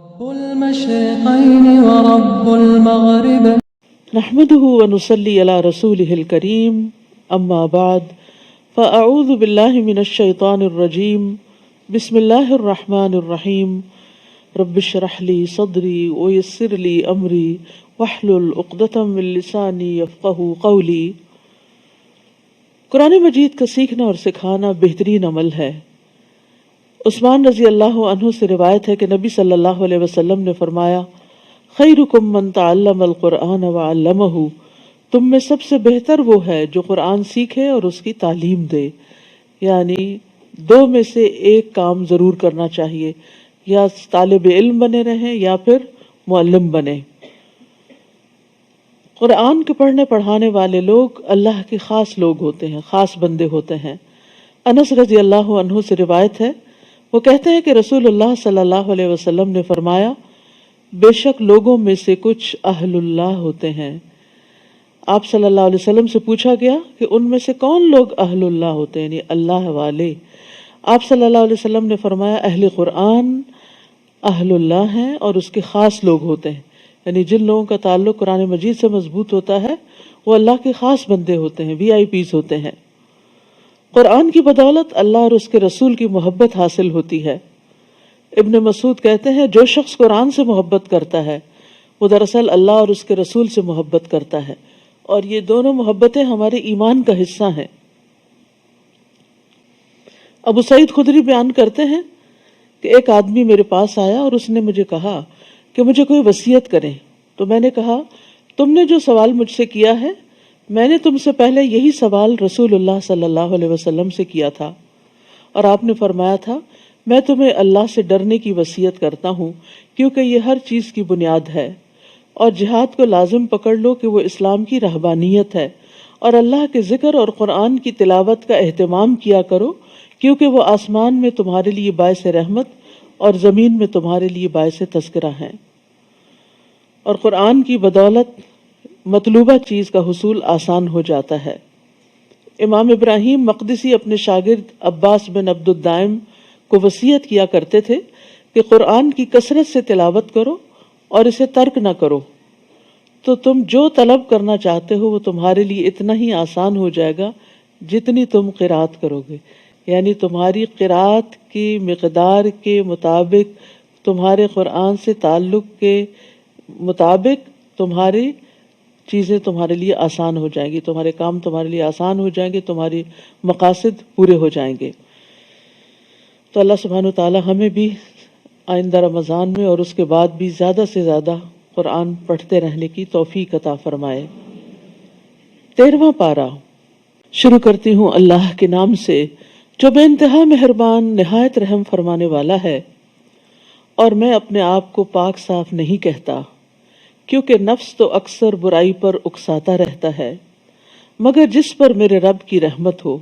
رب المشرقين ورب المغرب نحمده ونصلي على رسوله الكريم اما بعد فاعوذ بالله من الشيطان الرجيم بسم الله الرحمن الرحيم رب اشرح لي صدري ويسر لي امري واحلل عقدة من لساني يفقهوا قولي۔ قرآن مجید کا سیکھنا اور سکھانا بہترین عمل ہے۔ عثمان رضی اللہ عنہ سے روایت ہے کہ نبی صلی اللہ علیہ وسلم نے فرمایا، خیرکم من تعلم القرآن وعلمہ، تم میں سب سے بہتر وہ ہے جو قرآن سیکھے اور اس کی تعلیم دے۔ یعنی دو میں سے ایک کام ضرور کرنا چاہیے، یا طالب علم بنے رہیں یا پھر معلم بنے۔ قرآن کے پڑھنے پڑھانے والے لوگ اللہ کے خاص لوگ ہوتے ہیں، خاص بندے ہوتے ہیں۔ انس رضی اللہ عنہ سے روایت ہے، وہ کہتے ہیں کہ رسول اللہ صلی اللہ علیہ وسلم نے فرمایا، بے شک لوگوں میں سے کچھ اہل اللہ ہوتے ہیں۔ آپ صلی اللہ علیہ وسلم سے پوچھا گیا کہ ان میں سے کون لوگ اہل اللہ ہوتے ہیں، یعنی اللہ والے؟ آپ صلی اللہ علیہ وسلم نے فرمایا، اہل قرآن اہل اللہ ہیں اور اس کے خاص لوگ ہوتے ہیں، یعنی جن لوگوں کا تعلق قرآن مجید سے مضبوط ہوتا ہے وہ اللہ کے خاص بندے ہوتے ہیں، VIPs ہوتے ہیں۔ قرآن کی بدولت اللہ اور اس کے رسول کی محبت حاصل ہوتی ہے۔ ابن مسعود کہتے ہیں، جو شخص قرآن سے محبت کرتا ہے وہ دراصل اللہ اور اس کے رسول سے محبت کرتا ہے، اور یہ دونوں محبتیں ہمارے ایمان کا حصہ ہیں۔ ابو سعید خدری بیان کرتے ہیں کہ ایک آدمی میرے پاس آیا اور اس نے مجھے کہا کہ مجھے کوئی وصیت کریں، تو میں نے کہا، تم نے جو سوال مجھ سے کیا ہے میں نے تم سے پہلے یہی سوال رسول اللہ صلی اللہ علیہ وسلم سے کیا تھا، اور آپ نے فرمایا تھا، میں تمہیں اللہ سے ڈرنے کی وصیت کرتا ہوں کیونکہ یہ ہر چیز کی بنیاد ہے، اور جہاد کو لازم پکڑ لو کہ وہ اسلام کی رہبانیت ہے، اور اللہ کے ذکر اور قرآن کی تلاوت کا اہتمام کیا کرو کیونکہ وہ آسمان میں تمہارے لیے باعث رحمت اور زمین میں تمہارے لیے باعث تذکرہ ہیں۔ اور قرآن کی بدولت مطلوبہ چیز کا حصول آسان ہو جاتا ہے۔ امام ابراہیم مقدسی اپنے شاگرد عباس بن عبد الدائم کو وصیت کیا کرتے تھے کہ قرآن کی کثرت سے تلاوت کرو اور اسے ترک نہ کرو، تو تم جو طلب کرنا چاہتے ہو وہ تمہارے لیے اتنا ہی آسان ہو جائے گا جتنی تم قرات کرو گے، یعنی تمہاری قرات کی مقدار کے مطابق، تمہارے قرآن سے تعلق کے مطابق تمہاری چیزیں تمہارے لیے آسان ہو جائیں گی، تمہارے کام تمہارے لیے آسان ہو جائیں گے، تمہاری مقاصد پورے ہو جائیں گے۔ تو اللہ سبحانہ و تعالی ہمیں بھی آئندہ رمضان میں اور اس کے بعد بھی زیادہ سے زیادہ قرآن پڑھتے رہنے کی توفیق عطا فرمائے۔ 13واں پارہ شروع کرتی ہوں اللہ کے نام سے جو بے انتہا مہربان نہایت رحم فرمانے والا ہے، اور میں اپنے آپ کو پاک صاف نہیں کہتا کیونکہ نفس تو اکثر برائی پر اکساتا رہتا ہے، مگر جس پر میرے رب کی رحمت ہو،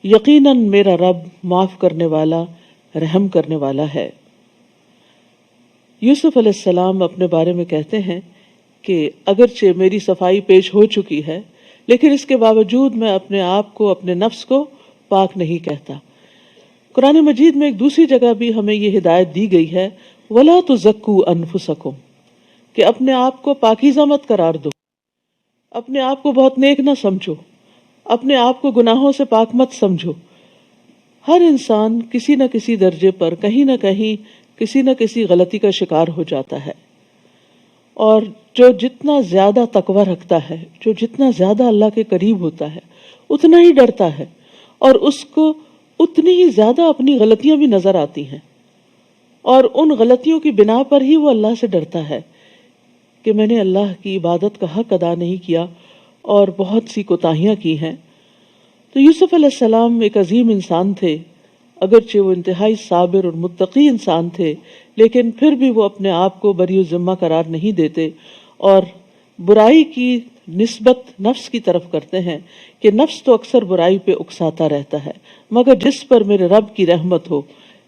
یقیناً میرا رب معاف کرنے والا، رحم کرنے والا ہے۔ یوسف علیہ السلام اپنے بارے میں کہتے ہیں کہ اگرچہ میری صفائی پیش ہو چکی ہے لیکن اس کے باوجود میں اپنے آپ کو، اپنے نفس کو پاک نہیں کہتا۔ قرآن مجید میں ایک دوسری جگہ بھی ہمیں یہ ہدایت دی گئی ہے، وَلَا تُزَكُّوا أَنفُسَكُمْ، کہ اپنے آپ کو پاکیزہ مت قرار دو، اپنے آپ کو بہت نیک نہ سمجھو، اپنے آپ کو گناہوں سے پاک مت سمجھو۔ ہر انسان کسی نہ کسی درجے پر کہیں نہ کہیں کسی نہ کسی غلطی کا شکار ہو جاتا ہے، اور جو جتنا زیادہ تقوی رکھتا ہے، جو جتنا زیادہ اللہ کے قریب ہوتا ہے، اتنا ہی ڈرتا ہے، اور اس کو اتنی ہی زیادہ اپنی غلطیاں بھی نظر آتی ہیں، اور ان غلطیوں کی بنا پر ہی وہ اللہ سے ڈرتا ہے کہ میں نے اللہ کی عبادت کا حق ادا نہیں کیا اور بہت سی کوتاہیاں کی ہیں۔ تو یوسف علیہ السلام ایک عظیم انسان تھے، اگرچہ وہ انتہائی صابر اور متقی انسان تھے، لیکن پھر بھی وہ اپنے آپ کو بری الذمہ قرار نہیں دیتے اور برائی کی نسبت نفس کی طرف کرتے ہیں کہ نفس تو اکثر برائی پہ اکساتا رہتا ہے، مگر جس پر میرے رب کی رحمت ہو،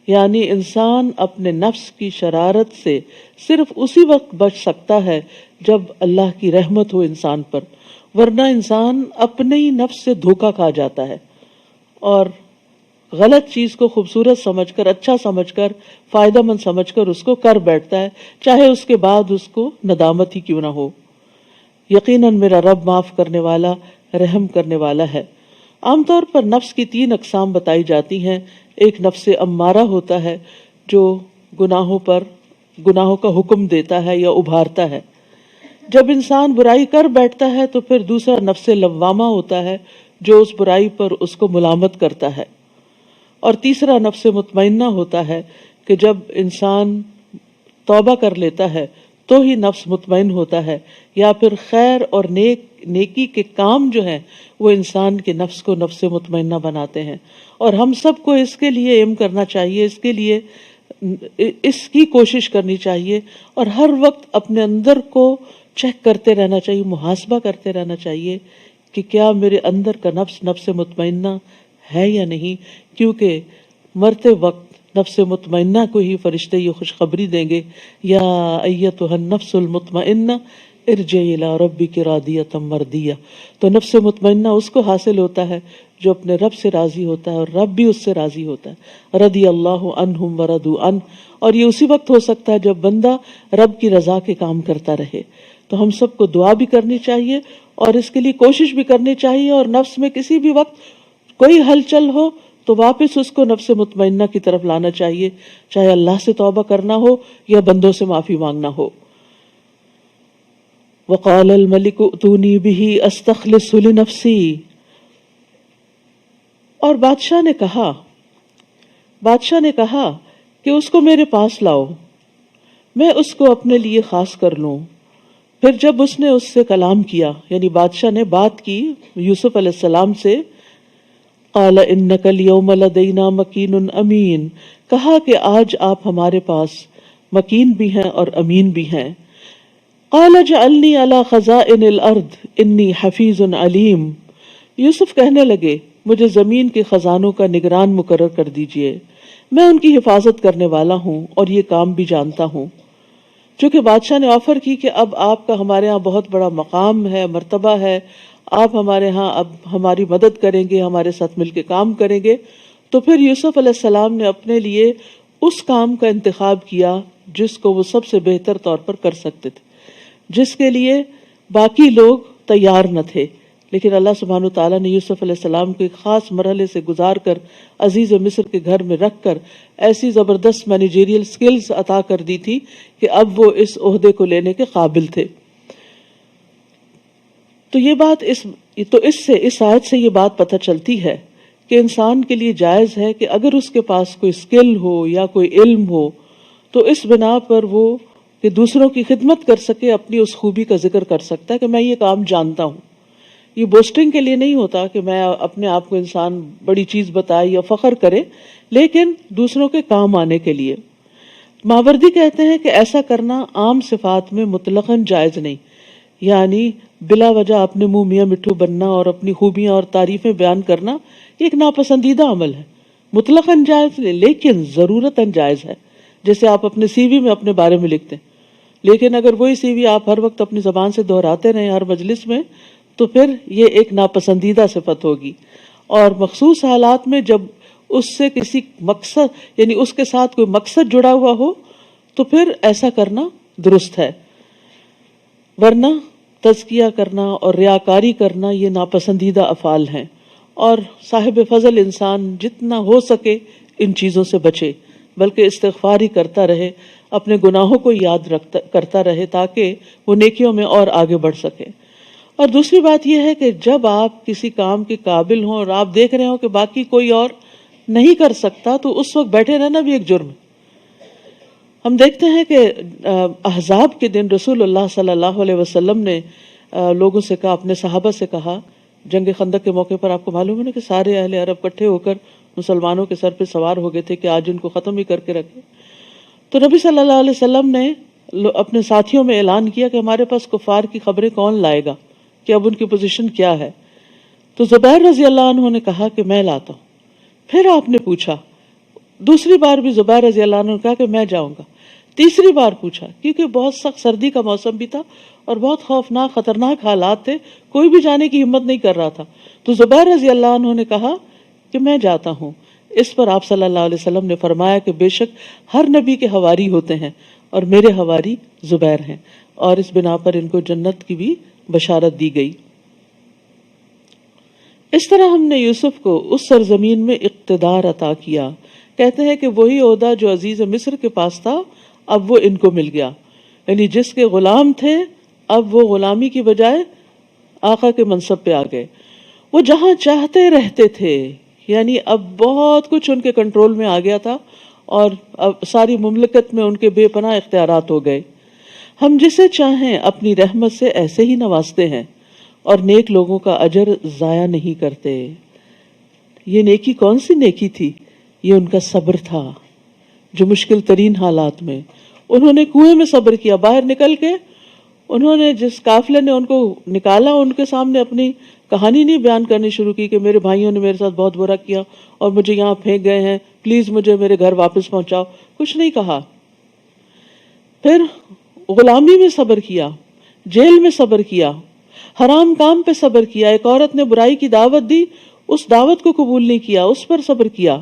یعنی انسان اپنے نفس کی شرارت سے صرف اسی وقت بچ سکتا ہے جب اللہ کی رحمت ہو انسان پر، ورنہ انسان اپنے ہی نفس سے دھوکا کھا جاتا ہے اور غلط چیز کو خوبصورت سمجھ کر، اچھا سمجھ کر، فائدہ مند سمجھ کر اس کو کر بیٹھتا ہے، چاہے اس کے بعد اس کو ندامت ہی کیوں نہ ہو۔ یقیناً میرا رب معاف کرنے والا، رحم کرنے والا ہے۔ عام طور پر نفس کی 3 اقسام بتائی جاتی ہیں۔ ایک نفس امارہ ہوتا ہے جو گناہوں کا حکم دیتا ہے یا ابھارتا ہے۔ جب انسان برائی کر بیٹھتا ہے تو پھر دوسرا نفس لوامہ ہوتا ہے جو اس برائی پر اس کو ملامت کرتا ہے، اور تیسرا نفس مطمئنہ ہوتا ہے کہ جب انسان توبہ کر لیتا ہے تو ہی نفس مطمئن ہوتا ہے، یا پھر خیر اور نیکی کے کام جو ہیں وہ انسان کے نفس کو نفس مطمئنہ بناتے ہیں۔ اور ہم سب کو اس کے لیے ایم کرنا چاہیے، اس کے لیے اس کی کوشش کرنی چاہیے، اور ہر وقت اپنے اندر کو چیک کرتے رہنا چاہیے، محاسبہ کرتے رہنا چاہیے کہ کیا میرے اندر کا نفس نفس مطمئنہ ہے یا نہیں، کیونکہ مرتے وقت نفس مطمئنہ کو ہی فرشتے یہ خوشخبری دیں گے، یا ایتھا النفس المطمئنہ ارجعی الی ربک راضیۃ مرضیہ۔ تو نفس مطمئنہ اس کو حاصل ہوتا ہے جو اپنے رب سے راضی ہوتا ہے، اور رب بھی اس سے راضی ہوتا ہے۔ رضی اللہ عنہم ورضوا عنہ، اور یہ اسی وقت ہو سکتا ہے جب بندہ رب کی رضا کے کام کرتا رہے۔ تو ہم سب کو دعا بھی کرنی چاہیے اور اس کے لیے کوشش بھی کرنی چاہیے، اور نفس میں کسی بھی وقت کوئی ہلچل ہو تو واپس اس کو نفس مطمئنہ کی طرف لانا چاہیے، چاہے اللہ سے توبہ کرنا ہو یا بندوں سے معافی مانگنا ہو۔ وقال الملک ائتونی بہ استخلص لنفسی، اور بادشاہ نے کہا کہ اس کو میرے پاس لاؤ، میں اس کو اپنے لیے خاص کر لوں۔ پھر جب اس نے اس سے کلام کیا، یعنی بادشاہ نے بات کی یوسف علیہ السلام سے، قال انک اليوم لدینا مکین امین، کہا کہ آج آپ ہمارے پاس مکین بھی ہیں اور امین بھی ہیں۔ قال اجعلنی علی خزائن الارض انی حفیظ علیم، یوسف کہنے لگے مجھے زمین کے خزانوں کا نگران مقرر کر دیجئے، میں ان کی حفاظت کرنے والا ہوں اور یہ کام بھی جانتا ہوں۔ چونکہ بادشاہ نے آفر کی کہ اب آپ کا ہمارے ہاں بہت بڑا مقام ہے، مرتبہ ہے، آپ ہمارے ہاں اب ہماری مدد کریں گے، ہمارے ساتھ مل کے کام کریں گے، تو پھر یوسف علیہ السلام نے اپنے لیے اس کام کا انتخاب کیا جس کو وہ سب سے بہتر طور پر کر سکتے تھے، جس کے لیے باقی لوگ تیار نہ تھے، لیکن اللہ سبحانہ تعالیٰ نے یوسف علیہ السلام کو ایک خاص مرحلے سے گزار کر عزیز مصر کے گھر میں رکھ کر ایسی زبردست مینیجریل سکلز عطا کر دی تھی کہ اب وہ اس عہدے کو لینے کے قابل تھے۔ تو یہ بات اس آیت سے یہ بات پتہ چلتی ہے کہ انسان کے لیے جائز ہے کہ اگر اس کے پاس کوئی سکل ہو یا کوئی علم ہو تو اس بنا پر وہ کہ دوسروں کی خدمت کر سکے، اپنی اس خوبی کا ذکر کر سکتا ہے کہ میں یہ کام جانتا ہوں۔ یہ بوسٹنگ کے لیے نہیں ہوتا کہ میں اپنے آپ کو انسان بڑی چیز بتائے یا فخر کرے، لیکن دوسروں کے کام آنے کے لیے۔ ماوردی کہتے ہیں کہ ایسا کرنا عام صفات میں مطلقاً جائز نہیں، یعنی بلا وجہ اپنے منہ میاں مٹھو بننا اور اپنی خوبیاں اور تعریفیں بیان کرنا یہ ایک ناپسندیدہ عمل ہے، مطلقاً جائز نہیں لیکن ضرورتاً جائز ہے۔ جیسے آپ اپنے سی وی میں اپنے بارے میں لکھتے ہیں، لیکن اگر وہی سی وی آپ ہر وقت اپنی زبان سے دہراتے رہیں ہر مجلس میں تو پھر یہ ایک ناپسندیدہ صفت ہوگی، اور مخصوص حالات میں جب اس سے کسی مقصد یعنی اس کے ساتھ کوئی مقصد جڑا ہوا ہو تو پھر ایسا کرنا درست ہے، ورنہ تزکیہ کرنا اور ریاکاری کرنا یہ ناپسندیدہ افعال ہیں۔ اور صاحب فضل انسان جتنا ہو سکے ان چیزوں سے بچے، بلکہ استغفار ہی کرتا رہے، اپنے گناہوں کو یاد کرتا رہے تاکہ وہ نیکیوں میں اور آگے بڑھ سکے۔ اور دوسری بات یہ ہے کہ جب آپ کسی کام کے قابل ہوں اور آپ دیکھ رہے ہوں کہ باقی کوئی اور نہیں کر سکتا تو اس وقت بیٹھے رہنا بھی ایک جرم ہے۔ ہم دیکھتے ہیں کہ احزاب کے دن رسول اللہ صلی اللہ علیہ وسلم نے لوگوں سے کہا، اپنے صحابہ سے کہا، جنگ خندق کے موقع پر آپ کو معلوم ہے نا کہ سارے اہل عرب اکٹھے ہو کر مسلمانوں کے سر پہ سوار ہو گئے تھے کہ آج ان کو ختم ہی کر کے رکھے۔ تو نبی صلی اللہ علیہ وسلم نے اپنے ساتھیوں میں اعلان کیا کہ ہمارے پاس کفار کی خبریں کون لائے گا، کہ اب ان کی پوزیشن کیا ہے۔ تو زبیر رضی اللہ عنہ نے کہا کہ میں لاتا ہوں۔ پھر آپ نے پوچھا، دوسری بار بھی زبیر رضی اللہ عنہ نے کہا کہ میں جاؤں گا۔ تیسری بار پوچھا، کیونکہ بہت سخت سردی کا موسم بھی تھا اور بہت خوفناک خطرناک حالات تھے، کوئی بھی جانے کی ہمت نہیں کر رہا تھا۔ تو زبیر رضی اللہ عنہ نے کہا کہ میں جاتا ہوں۔ اس پر آپ صلی اللہ علیہ وسلم نے فرمایا کہ بے شک ہر نبی کے حواری ہوتے ہیں اور میرے حواری زبیر ہیں، اور اس بنا پر ان کو جنت کی بھی بشارت دی گئی۔ اس طرح ہم نے یوسف کو اس سرزمین میں اقتدار عطا کیا، کہتے ہیں کہ وہی عہدہ جو عزیز مصر کے پاس تھا اب وہ ان کو مل گیا، یعنی جس کے غلام تھے اب وہ غلامی کی بجائے آقا کے منصب پہ آ گئے۔ وہ جہاں چاہتے رہتے تھے، یعنی اب بہت کچھ ان کے کنٹرول میں آ گیا تھا اور اب ساری مملکت میں ان کے بے پناہ اختیارات ہو گئے۔ ہم جسے چاہیں اپنی رحمت سے ایسے ہی نوازتے ہیں اور نیک لوگوں کا اجر ضائع نہیں کرتے۔ یہ نیکی کون سی نیکی تھی؟ یہ ان کا صبر تھا، جو مشکل ترین حالات میں انہوں نے کنویں میں صبر کیا، باہر نکل کے انہوں نے جس قافلے نے ان کو نکالا ان کے سامنے اپنی کہانی نہیں بیان کرنی شروع کی کہ میرے بھائیوں نے میرے ساتھ بہت برا کیا اور مجھے یہاں پھینک گئے ہیں، پلیز مجھے میرے گھر واپس پہنچاؤ، کچھ نہیں کہا۔ پھر غلامی میں صبر کیا، جیل میں صبر کیا، حرام کام پہ صبر کیا، ایک عورت نے برائی کی دعوت دی، اس دعوت کو قبول نہیں کیا، اس پر صبر کیا۔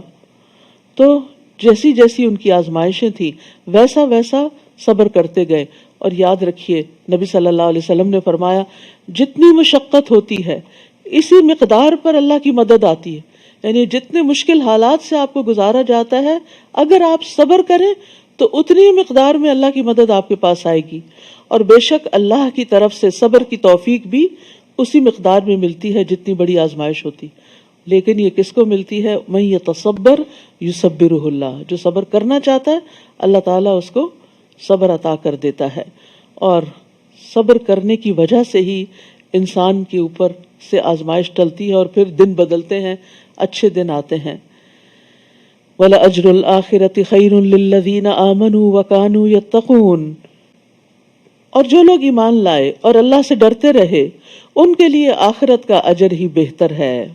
تو جیسی جیسی ان کی آزمائشیں تھیں ویسا ویسا صبر کرتے گئے۔ اور یاد رکھیے نبی صلی اللہ علیہ وسلم نے فرمایا جتنی مشقت ہوتی ہے اسی مقدار پر اللہ کی مدد آتی ہے، یعنی جتنے مشکل حالات سے آپ کو گزارا جاتا ہے اگر آپ صبر کریں تو اتنی مقدار میں اللہ کی مدد آپ کے پاس آئے گی، اور بے شک اللہ کی طرف سے صبر کی توفیق بھی اسی مقدار میں ملتی ہے جتنی بڑی آزمائش ہوتی۔ لیکن یہ کس کو ملتی ہے؟ من یتصبر یصبرہ اللہ، جو صبر کرنا چاہتا ہے اللہ تعالیٰ اس کو صبر عطا کر دیتا ہے، اور صبر کرنے کی وجہ سے ہی انسان کے اوپر سے آزمائش ٹلتی ہے اور پھر دن بدلتے ہیں، اچھے دن آتے ہیں۔ وَلَأَجْرُ الْآخِرَةِ خَيْرٌ لِّلَّذِينَ آمَنُوا وَكَانُوا يَتَّقُونَ، اور جو لوگ ایمان لائے اور اللہ سے ڈرتے رہے ان کے لیے آخرت کا اجر ہی بہتر ہے۔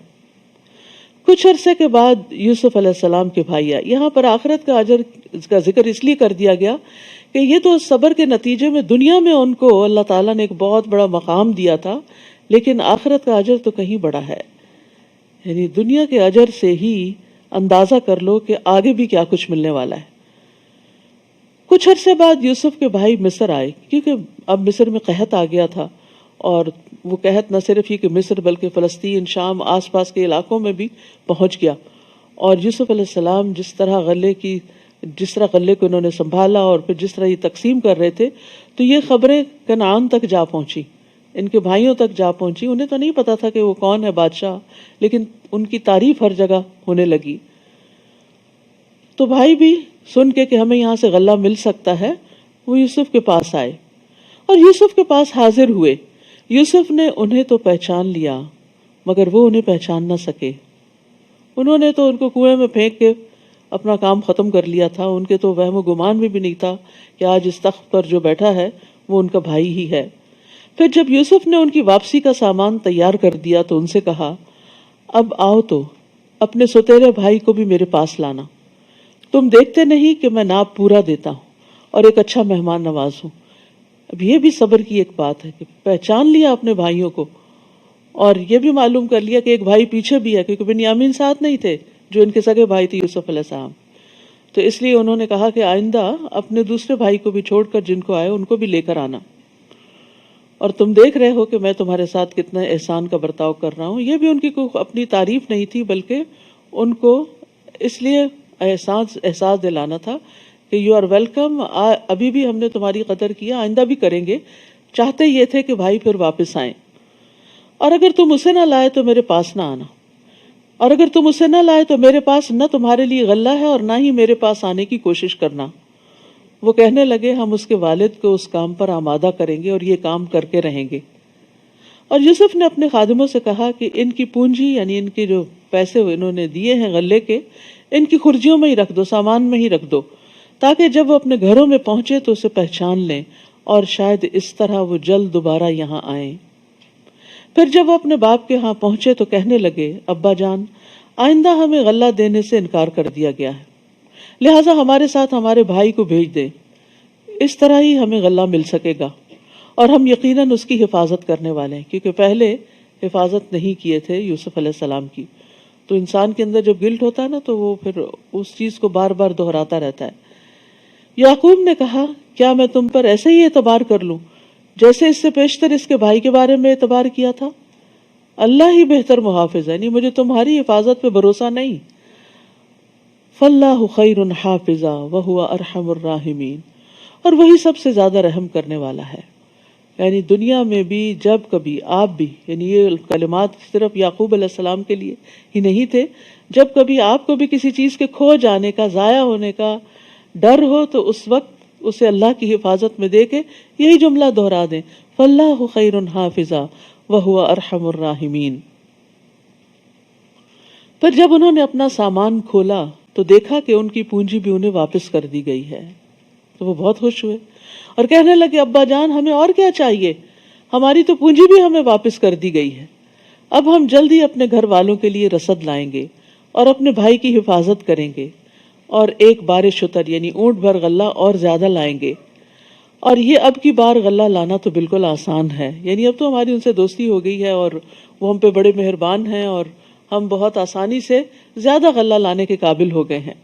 کچھ عرصے کے بعد یوسف علیہ السلام کے بھائی آئے۔ یہاں پر آخرت کا اجر کا ذکر اس لیے کر دیا گیا کہ یہ تو صبر کے نتیجے میں دنیا میں ان کو اللہ تعالیٰ نے ایک بہت بڑا مقام دیا تھا، لیکن آخرت کا اجر تو کہیں بڑا ہے۔ یعنی دنیا کے اجر سے ہی اندازہ کر لو کہ آگے بھی کیا کچھ ملنے والا ہے۔ کچھ عرصے بعد یوسف کے بھائی مصر آئے، کیونکہ اب مصر میں قحط آ گیا تھا، اور وہ قحط نہ صرف یہ کہ مصر بلکہ فلسطین، شام، آس پاس کے علاقوں میں بھی پہنچ گیا۔ اور یوسف علیہ السلام جس طرح غلے کو انہوں نے سنبھالا اور پھر جس طرح یہ تقسیم کر رہے تھے، تو یہ خبریں کنعان تک جا پہنچی، ان کے بھائیوں تک جا پہنچی۔ انہیں تو نہیں پتا تھا کہ وہ کون ہے بادشاہ، لیکن ان کی تعریف ہر جگہ ہونے لگی۔ تو بھائی بھی سن کے کہ ہمیں یہاں سے غلہ مل سکتا ہے، وہ یوسف کے پاس آئے اور یوسف کے پاس حاضر ہوئے۔ یوسف نے انہیں تو پہچان لیا مگر وہ انہیں پہچان نہ سکے۔ انہوں نے تو ان کو کنویں میں پھینک کے اپنا کام ختم کر لیا تھا، ان کے تو وہم و گمان میں بھی نہیں تھا کہ آج اس تخت پر جو بیٹھا ہے وہ ان کا بھائی ہی ہے۔ پھر جب یوسف نے ان کی واپسی کا سامان تیار کر دیا تو ان سے کہا، اب آؤ تو اپنے سوتیلے بھائی کو بھی میرے پاس لانا، تم دیکھتے نہیں کہ میں ناپ پورا دیتا ہوں اور ایک اچھا مہمان نواز ہوں۔ اب یہ بھی صبر کی ایک بات ہے کہ پہچان لیا اپنے بھائیوں کو، اور یہ بھی معلوم کر لیا کہ ایک بھائی پیچھے بھی ہے، کیونکہ بنیامین ساتھ نہیں تھے جو ان کے سگے بھائی تھے یوسف علیہ السلام۔ تو اس لیے انہوں نے کہا کہ آئندہ اپنے دوسرے بھائی کو بھی چھوڑ کر جن کو آئے ان کو بھی لے کر آنا، اور تم دیکھ رہے ہو کہ میں تمہارے ساتھ کتنا احسان کا برتاؤ کر رہا ہوں۔ یہ بھی ان کی کوئی اپنی تعریف نہیں تھی، بلکہ ان کو اس لیے احساس دلانا تھا کہ یو آر ویلکم، ابھی بھی ہم نے تمہاری قدر کیا، آئندہ بھی کریں گے۔ چاہتے یہ تھے کہ بھائی پھر واپس آئیں، اور اگر تم اسے نہ لائے تو میرے پاس نہ آنا، اور اگر تم اسے نہ لائے تو میرے پاس نہ تمہارے لیے غلہ ہے اور نہ ہی میرے پاس آنے کی کوشش کرنا۔ وہ کہنے لگے ہم اس کے والد کو اس کام پر آمادہ کریں گے اور یہ کام کر کے رہیں گے۔ اور یوسف نے اپنے خادموں سے کہا کہ ان کی پونجی، یعنی ان کے جو پیسے انہوں نے دیے ہیں غلے کے، ان کی خرجیوں میں ہی رکھ دو، سامان میں ہی رکھ دو، تاکہ جب وہ اپنے گھروں میں پہنچے تو اسے پہچان لیں اور شاید اس طرح وہ جلد دوبارہ یہاں آئیں۔ پھر جب وہ اپنے باپ کے ہاں پہنچے تو کہنے لگے، ابا جان، آئندہ ہمیں غلہ دینے سے انکار کر دیا گیا ہے، لہٰذا ہمارے ساتھ ہمارے بھائی کو بھیج دیں، اس طرح ہی ہمیں غلہ مل سکے گا، اور ہم یقیناً اس کی حفاظت کرنے والے ہیں، کیونکہ پہلے حفاظت نہیں کیے تھے یوسف علیہ السلام کی۔ تو انسان کے اندر جب گلٹ ہوتا ہے نا تو وہ پھر اس چیز کو بار بار دہراتا رہتا ہے. یعقوب نے کہا کیا میں تم پر ایسے ہی اعتبار کر لوں جیسے اس سے پیشتر اس کے بھائی کے بارے میں اعتبار کیا تھا؟ اللہ ہی بہتر محافظ ہے، یعنی مجھے تمہاری حفاظت پہ بھروسہ نہیں. فاللہ خیر حافظا وہو ارحم الراحمین، اور وہی سب سے زیادہ رحم کرنے والا ہے. یعنی دنیا میں بھی جب کبھی آپ بھی، یعنی یہ کلمات صرف یعقوب علیہ السلام کے لیے ہی نہیں تھے، جب کبھی آپ کو بھی کسی چیز کے کھو جانے کا، ضائع ہونے کا ڈر ہو تو اس وقت اسے اللہ کی حفاظت میں دے کے یہی جملہ دہرا دیں، فاللہ خیر حافظا وہو ارحم الراحمین. پھر جب انہوں نے اپنا سامان کھولا تو دیکھا کہ ان کی پونجی بھی انہیں واپس کر دی گئی ہے، تو وہ بہت خوش ہوئے اور کہنے لگے ابا جان ہمیں اور کیا چاہیے، ہماری تو پونجی بھی ہمیں واپس کر دی گئی ہے. اب ہم جلدی اپنے گھر والوں کے لیے رسد لائیں گے اور اپنے بھائی کی حفاظت کریں گے اور ایک بار شتر یعنی اونٹ بھر غلہ اور زیادہ لائیں گے. اور یہ اب کی بار غلہ لانا تو بالکل آسان ہے، یعنی اب تو ہماری ان سے دوستی ہو گئی ہے اور وہ ہم پہ بڑے مہربان ہیں اور ہم بہت آسانی سے زیادہ غلہ لانے کے قابل ہو گئے ہیں.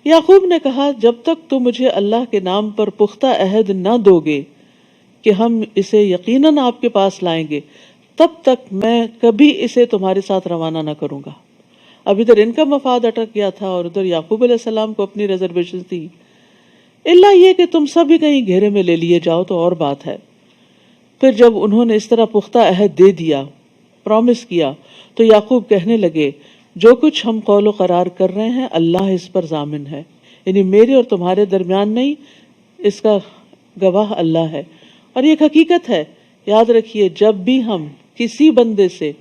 یعقوب نے کہا جب تک تم مجھے اللہ کے نام پر پختہ عہد نہ دو گے کہ ہم اسے یقیناً آپ کے پاس لائیں گے، تب تک میں کبھی اسے تمہارے ساتھ روانہ نہ کروں گا. اب ادھر ان کا مفاد اٹک گیا تھا اور ادھر یعقوب علیہ السلام کو اپنی ریزرویشن تھی، اللہ یہ کہ تم سب بھی کہیں گھیرے میں لے لیے جاؤ تو اور بات ہے. پھر جب انہوں نے اس طرح پختہ عہد دے دیا، پرومس کیا، تو یعقوب کہنے لگے جو کچھ ہم قول و قرار کر رہے ہیں اللہ اس پر ضامن ہے، یعنی میرے اور تمہارے درمیان نہیں، اس کا گواہ اللہ ہے. اور یہ ایک حقیقت ہے، یاد رکھیے جب بھی ہم کسی بندے سے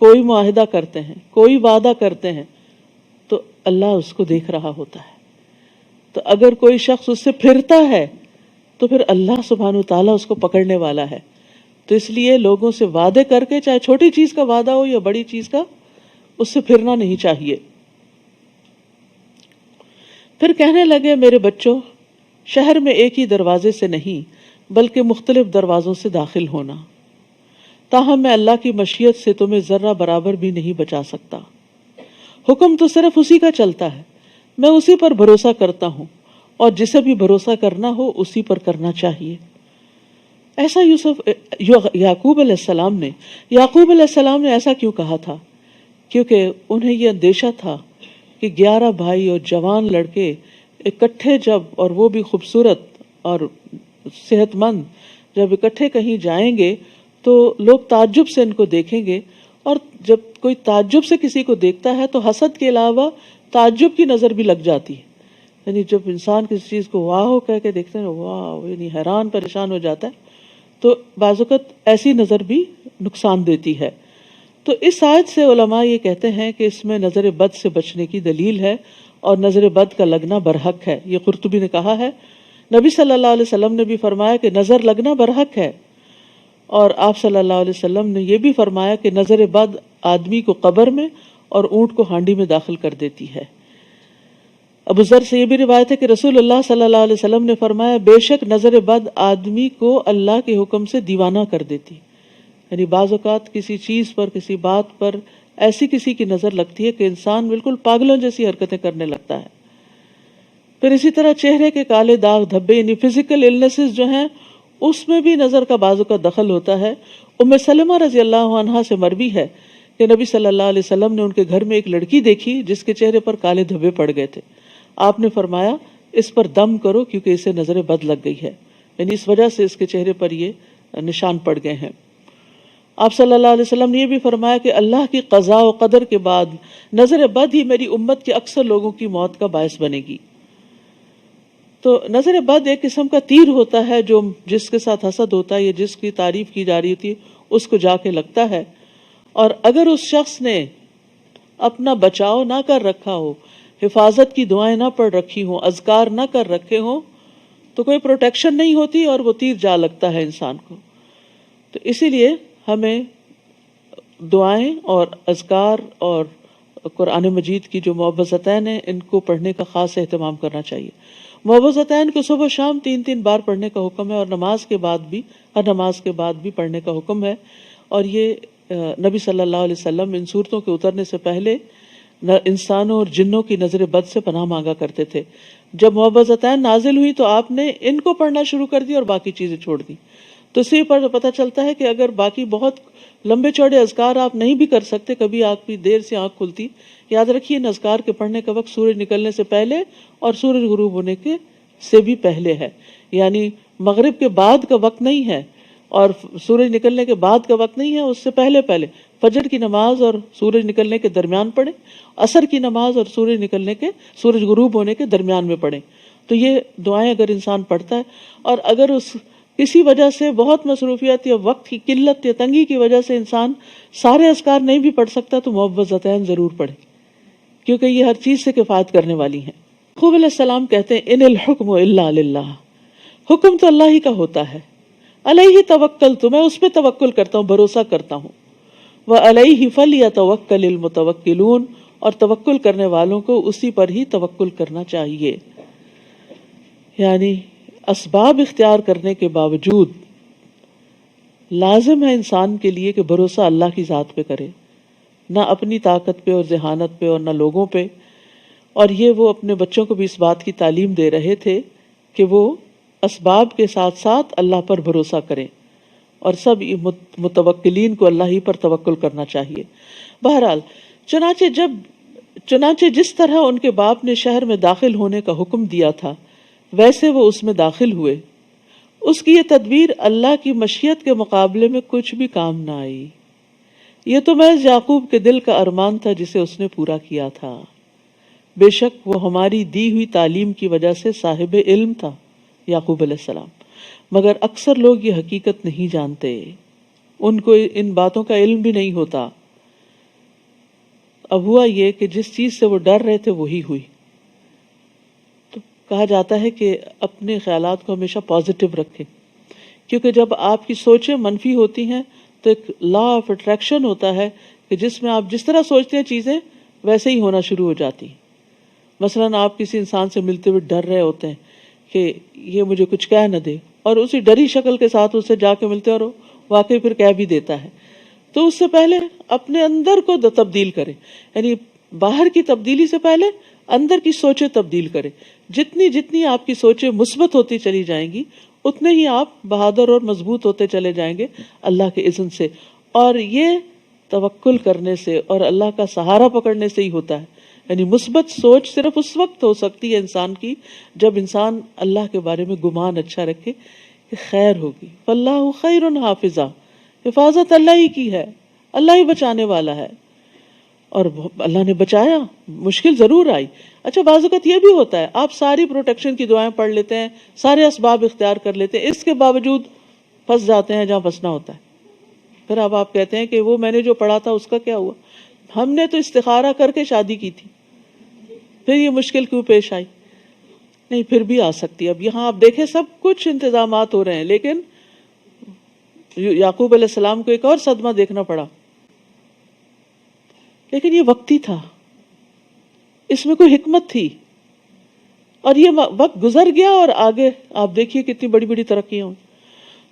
کوئی معاہدہ کرتے ہیں، کوئی وعدہ کرتے ہیں، تو اللہ اس کو دیکھ رہا ہوتا ہے. تو اگر کوئی شخص اس سے پھرتا ہے تو پھر اللہ سبحانہ وتعالیٰ اس کو پکڑنے والا ہے. تو اس لیے لوگوں سے وعدے کر کے، چاہے چھوٹی چیز کا وعدہ ہو یا بڑی چیز کا، اس سے پھرنا نہیں چاہیے. پھر کہنے لگے میرے بچوں، شہر میں ایک ہی دروازے سے نہیں بلکہ مختلف دروازوں سے داخل ہونا، تاہم میں اللہ کی مشیت سے تمہیں ذرہ برابر بھی نہیں بچا سکتا. حکم تو صرف اسی کا چلتا ہے، میں اسی پر بھروسہ کرتا ہوں، اور جسے بھی بھروسہ کرنا ہو اسی پر کرنا چاہیے. ایسا یعقوب علیہ السلام نے ایسا کیوں کہا تھا؟ کیونکہ انہیں یہ اندیشہ تھا کہ 11 بھائی اور جوان لڑکے اکٹھے جب، اور وہ بھی خوبصورت اور صحت مند، جب اکٹھے کہیں جائیں گے تو لوگ تعجب سے ان کو دیکھیں گے، اور جب کوئی تعجب سے کسی کو دیکھتا ہے تو حسد کے علاوہ تعجب کی نظر بھی لگ جاتی ہے. یعنی جب انسان کسی چیز کو واہ کہہ کے دیکھتے ہیں، واہ، یعنی حیران پریشان ہو جاتا ہے، تو بعض اوقات ایسی نظر بھی نقصان دیتی ہے. تو اس آیت سے علماء یہ کہتے ہیں کہ اس میں نظر بد سے بچنے کی دلیل ہے اور نظر بد کا لگنا برحق ہے. یہ قرطبی نے کہا ہے. نبی صلی اللہ علیہ وسلم نے بھی فرمایا کہ نظر لگنا برحق ہے، اور آپ صلی اللہ علیہ وسلم نے یہ بھی فرمایا کہ نظر بد آدمی کو قبر میں اور اونٹ کو ہانڈی میں داخل کر دیتی ہے. ابو ذر سے یہ بھی روایت ہے کہ رسول اللہ صلی اللہ علیہ وسلم نے فرمایا بے شک نظر بد آدمی کو اللہ کے حکم سے دیوانہ کر دیتی. یعنی بعض اوقات کسی چیز پر، کسی بات پر ایسی کسی کی نظر لگتی ہے کہ انسان بالکل پاگلوں جیسی حرکتیں کرنے لگتا ہے. پھر اسی طرح چہرے کے کالے داغ دھبے، یعنی فزیکل النیسز جو ہیں، اس میں بھی نظر کا بعض اوقات دخل ہوتا ہے. ام سلمہ رضی اللہ عنہا سے مروی ہے کہ نبی صلی اللہ علیہ وسلم نے ان کے گھر میں ایک لڑکی دیکھی جس کے چہرے پر کالے دھبے پڑ گئے تھے. آپ نے فرمایا اس پر دم کرو کیونکہ اسے نظر بد لگ گئی ہے، یعنی اس وجہ سے اس کے چہرے پر یہ نشان پڑ گئے ہیں. آپ صلی اللہ علیہ وسلم نے یہ بھی فرمایا کہ اللہ کی قضاء و قدر کے بعد نظر بد ہی میری امت کے اکثر لوگوں کی موت کا باعث بنے گی. تو نظر بد ایک قسم کا تیر ہوتا ہے جو جس کے ساتھ حسد ہوتا ہے یا جس کی تعریف کی جا رہی ہوتی ہے اس کو جا کے لگتا ہے. اور اگر اس شخص نے اپنا بچاؤ نہ کر رکھا ہو، حفاظت کی دعائیں نہ پڑھ رکھی ہوں، اذکار نہ کر رکھے ہوں، تو کوئی پروٹیکشن نہیں ہوتی اور وہ تیر جا لگتا ہے انسان کو. تو اسی لیے ہمیں دعائیں اور اذکار اور قرآن مجید کی جو معوذتین ہیں ان کو پڑھنے کا خاص اہتمام کرنا چاہیے. معوذتین کو صبح شام 3 بار پڑھنے کا حکم ہے، اور نماز کے بعد بھی، ہر نماز کے بعد بھی پڑھنے کا حکم ہے. اور یہ نبی صلی اللہ علیہ وسلم ان صورتوں کے اترنے سے پہلے انسانوں اور جنوں کی نظر بد سے پناہ مانگا کرتے تھے. جب معوذتین نازل ہوئی تو آپ نے ان کو پڑھنا شروع کر دیا اور باقی چیزیں چھوڑ دی. تو اسی پر پتہ چلتا ہے کہ اگر باقی بہت لمبے چوڑے اذکار آپ نہیں بھی کر سکتے، کبھی آپ کی دیر سے آنکھ کھلتی، یاد رکھیے ان اذکار کے پڑھنے کا وقت سورج نکلنے سے پہلے اور سورج غروب ہونے کے سے بھی پہلے ہے. یعنی مغرب کے بعد کا وقت نہیں ہے اور سورج نکلنے کے بعد کا وقت نہیں ہے، اس سے پہلے پہلے فجر کی نماز اور سورج نکلنے کے درمیان پڑھیں، عصر کی نماز اور سورج غروب ہونے کے درمیان میں پڑھیں. تو یہ دعائیں اگر انسان پڑھتا ہے، اور اگر اس کسی وجہ سے بہت مصروفیت یا وقت کی قلت یا تنگی کی وجہ سے انسان سارے اذکار نہیں بھی پڑھ سکتا تو معوذتین ضرور پڑھے، کیونکہ یہ ہر چیز سے کفایت کرنے والی ہیں. یعقوب علیہ السلام کہتے ہیں ان الحکم الا للہ، حکم تو اللہ ہی کا ہوتا ہے. علیہ توکلت، میں اس پہ توکل کرتا ہوں، بھروسہ کرتا ہوں. وعلیہ فلیتوکل المتوکلون، اور توکل کرنے والوں کو اسی پر ہی توکل کرنا چاہیے. یعنی اسباب اختیار کرنے کے باوجود لازم ہے انسان کے لیے کہ بھروسہ اللہ کی ذات پہ کرے، نہ اپنی طاقت پہ اور ذہانت پہ اور نہ لوگوں پہ. اور یہ وہ اپنے بچوں کو بھی اس بات کی تعلیم دے رہے تھے کہ وہ اسباب کے ساتھ ساتھ اللہ پر بھروسہ کریں، اور سب متوکلین کو اللہ ہی پر توکل کرنا چاہیے. بہرحال چنانچہ جس طرح ان کے باپ نے شہر میں داخل ہونے کا حکم دیا تھا ویسے وہ اس میں داخل ہوئے. اس کی یہ تدبیر اللہ کی مشیت کے مقابلے میں کچھ بھی کام نہ آئی. یہ تو محض یعقوب کے دل کا ارمان تھا جسے اس نے پورا کیا تھا. بے شک وہ ہماری دی ہوئی تعلیم کی وجہ سے صاحب علم تھا یعقوب علیہ السلام، مگر اکثر لوگ یہ حقیقت نہیں جانتے، ان کو ان باتوں کا علم بھی نہیں ہوتا. اب ہوا یہ کہ جس چیز سے وہ ڈر رہے تھے وہی ہوئی. تو کہا جاتا ہے کہ اپنے خیالات کو ہمیشہ پازیٹو رکھیں، کیونکہ جب آپ کی سوچیں منفی ہوتی ہیں تو ایک لا آف اٹریکشن ہوتا ہے کہ جس میں آپ جس طرح سوچتے ہیں چیزیں ویسے ہی ہونا شروع ہو جاتی ہیں. مثلاً آپ کسی انسان سے ملتے ہوئے ڈر رہے ہوتے ہیں کہ یہ مجھے کچھ کہہ نہ دے، اور اسی ڈری شکل کے ساتھ اس سے جا کے ملتے اور واقعی پھر کہہ بھی دیتا ہے. تو اس سے پہلے اپنے اندر کو تبدیل کریں، یعنی باہر کی تبدیلی سے پہلے اندر کی سوچیں تبدیل کریں. جتنی آپ کی سوچیں مثبت ہوتی چلی جائیں گی اتنے ہی آپ بہادر اور مضبوط ہوتے چلے جائیں گے اللہ کے اذن سے. اور یہ توکل کرنے سے اور اللہ کا سہارا پکڑنے سے ہی ہوتا ہے. یعنی مثبت سوچ صرف اس وقت ہو سکتی ہے انسان کی جب انسان اللہ کے بارے میں گمان اچھا رکھے کہ خیر ہوگی. فاللہ خیر حافظہ، حفاظت اللہ ہی کی ہے، اللہ ہی بچانے والا ہے. اور اللہ نے بچایا، مشکل ضرور آئی. اچھا بعض اوقات یہ بھی ہوتا ہے آپ ساری پروٹیکشن کی دعائیں پڑھ لیتے ہیں، سارے اسباب اختیار کر لیتے ہیں، اس کے باوجود پھنس جاتے ہیں جہاں پھنسنا ہوتا ہے. پھر اب آپ کہتے ہیں کہ وہ میں نے جو پڑھا تھا اس کا کیا ہوا؟ ہم نے تو استخارہ کر کے شادی کی تھی، پھر یہ مشکل کیوں پیش آئی؟ نہیں، پھر بھی آ سکتی ہے. اب یہاں آپ دیکھیں سب کچھ انتظامات ہو رہے ہیں، لیکن یعقوب علیہ السلام کو ایک اور صدمہ دیکھنا پڑا. لیکن یہ وقتی تھا، اس میں کوئی حکمت تھی، اور یہ وقت گزر گیا اور آگے آپ دیکھیے کتنی بڑی بڑی ترقیاں ہوں.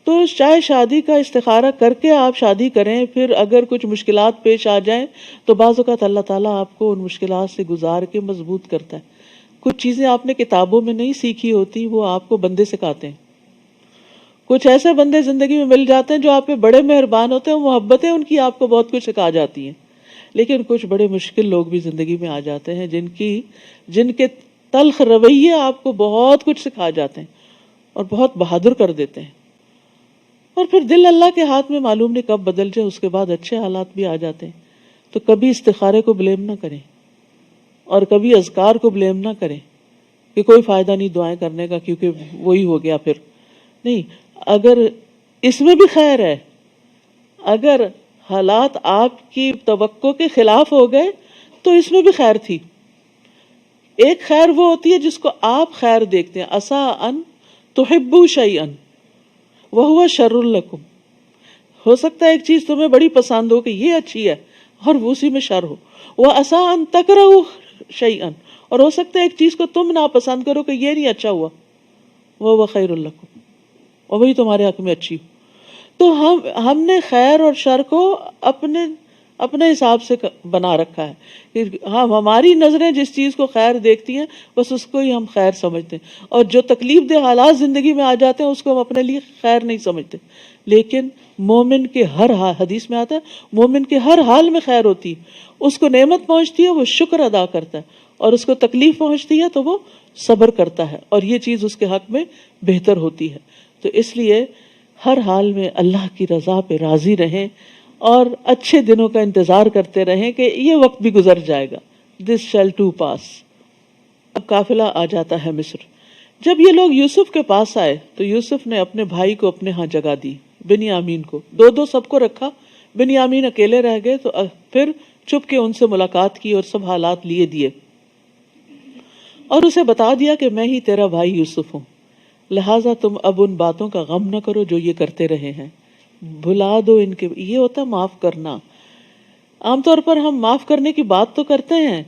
تو چاہے شادی کا استخارہ کر کے آپ شادی کریں، پھر اگر کچھ مشکلات پیش آ جائیں تو بعض اوقات اللہ تعالیٰ آپ کو ان مشکلات سے گزار کے مضبوط کرتا ہے. کچھ چیزیں آپ نے کتابوں میں نہیں سیکھی ہوتی، وہ آپ کو بندے سکھاتے ہیں. کچھ ایسے بندے زندگی میں مل جاتے ہیں جو آپ پہ بڑے مہربان ہوتے ہیں، محبتیں ان کی آپ کو بہت کچھ سکھا جاتی ہیں. لیکن کچھ بڑے مشکل لوگ بھی زندگی میں آ جاتے ہیں جن کے تلخ رویے آپ کو بہت کچھ سکھا جاتے ہیں اور بہت بہادر کر دیتے ہیں. اور پھر دل اللہ کے ہاتھ میں معلوم نہیں کب بدل جائے، اس کے بعد اچھے حالات بھی آ جاتے ہیں. تو کبھی استخارے کو بلیم نہ کریں اور کبھی اذکار کو بلیم نہ کریں کہ کوئی فائدہ نہیں دعائیں کرنے کا کیونکہ وہی ہو گیا. پھر نہیں، اگر اس میں بھی خیر ہے، اگر حالات آپ کی توقع کے خلاف ہو گئے تو اس میں بھی خیر تھی. ایک خیر وہ ہوتی ہے جس کو آپ خیر دیکھتے ہیں، عسیٰ ان تحبوا شیئا وہو شر لکم. ہو سکتا ہے ایک چیز تمہیں بڑی پسند ہو کہ یہ اچھی ہے اور وہ اسی میں شر ہو. وعسیٰ ان تکرہوا شیئا، اور ہو سکتا ہے ایک چیز کو تم ناپسند کرو کہ یہ نہیں اچھا ہوا، وہو خیر لکم، اور وہی تمہارے حق میں اچھی ہو. تو ہم نے خیر اور شر کو اپنے اپنے حساب سے بنا رکھا ہے کہ ہاں ہماری نظریں جس چیز کو خیر دیکھتی ہیں بس اس کو ہی ہم خیر سمجھتے ہیں، اور جو تکلیف دہ حالات زندگی میں آ جاتے ہیں اس کو ہم اپنے لیے خیر نہیں سمجھتے. لیکن مومن کے ہر حال، حدیث میں آتا ہے مومن کے ہر حال میں خیر ہوتی ہے. اس کو نعمت پہنچتی ہے وہ شکر ادا کرتا ہے، اور اس کو تکلیف پہنچتی ہے تو وہ صبر کرتا ہے، اور یہ چیز اس کے حق میں بہتر ہوتی ہے. تو اس لیے ہر حال میں اللہ کی رضا پہ راضی رہیں اور اچھے دنوں کا انتظار کرتے رہیں کہ یہ وقت بھی گزر جائے گا. This shall to pass. اب قافلہ آ جاتا ہے مصر. جب یہ لوگ یوسف کے پاس آئے تو یوسف نے اپنے بھائی کو اپنے ہاں جگہ دی، بنیامین کو. دو سب کو رکھا، بنیامین اکیلے رہ گئے. تو پھر چپ کے ان سے ملاقات کی اور سب حالات لیے دیے، اور اسے بتا دیا کہ میں ہی تیرا بھائی یوسف ہوں، لہٰذا تم اب ان باتوں کا غم نہ کرو جو یہ کرتے رہے ہیں، بھلا دو ان کے. یہ ہوتا ہے معاف کرنا. عام طور پر ہم معاف کرنے کی بات تو کرتے ہیں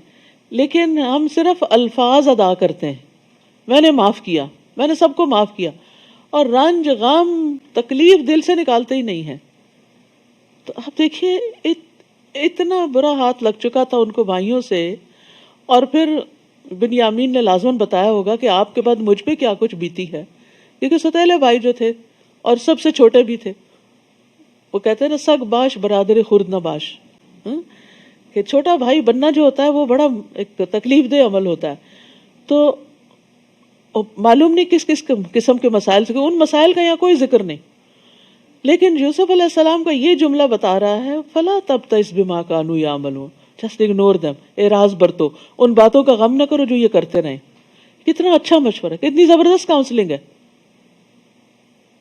لیکن ہم صرف الفاظ ادا کرتے ہیں، میں نے معاف کیا، میں نے سب کو معاف کیا، اور رنج غم تکلیف دل سے نکالتے ہی نہیں ہیں. تو آپ دیکھیے اتنا برا ہاتھ لگ چکا تھا ان کو بھائیوں سے، اور پھر بنیامین نے لازماً بتایا ہوگا کہ آپ کے بعد مجھ پہ کیا کچھ بیتی ہے، کیونکہ ستیلے بھائی جو تھے اور سب سے چھوٹے بھی تھے. وہ کہتے ہیں نا سگ باش برادر خرد نہ باش، کہ چھوٹا بھائی بننا جو ہوتا ہے وہ بڑا ایک تکلیف دہ عمل ہوتا ہے. تو معلوم نہیں کس کس قسم کے مسائل سے، ان مسائل کا یہاں کوئی ذکر نہیں، لیکن یوسف علیہ السلام کا یہ جملہ بتا رہا ہے فلا تبتئس بما کانوا یعملون، جسٹ اگنور دیم، اعراض برتو، ان باتوں کا غم نہ کرو جو یہ کرتے رہیں. کتنا اچھا مشورہ، کتنی زبردست کاؤنسلنگ ہے.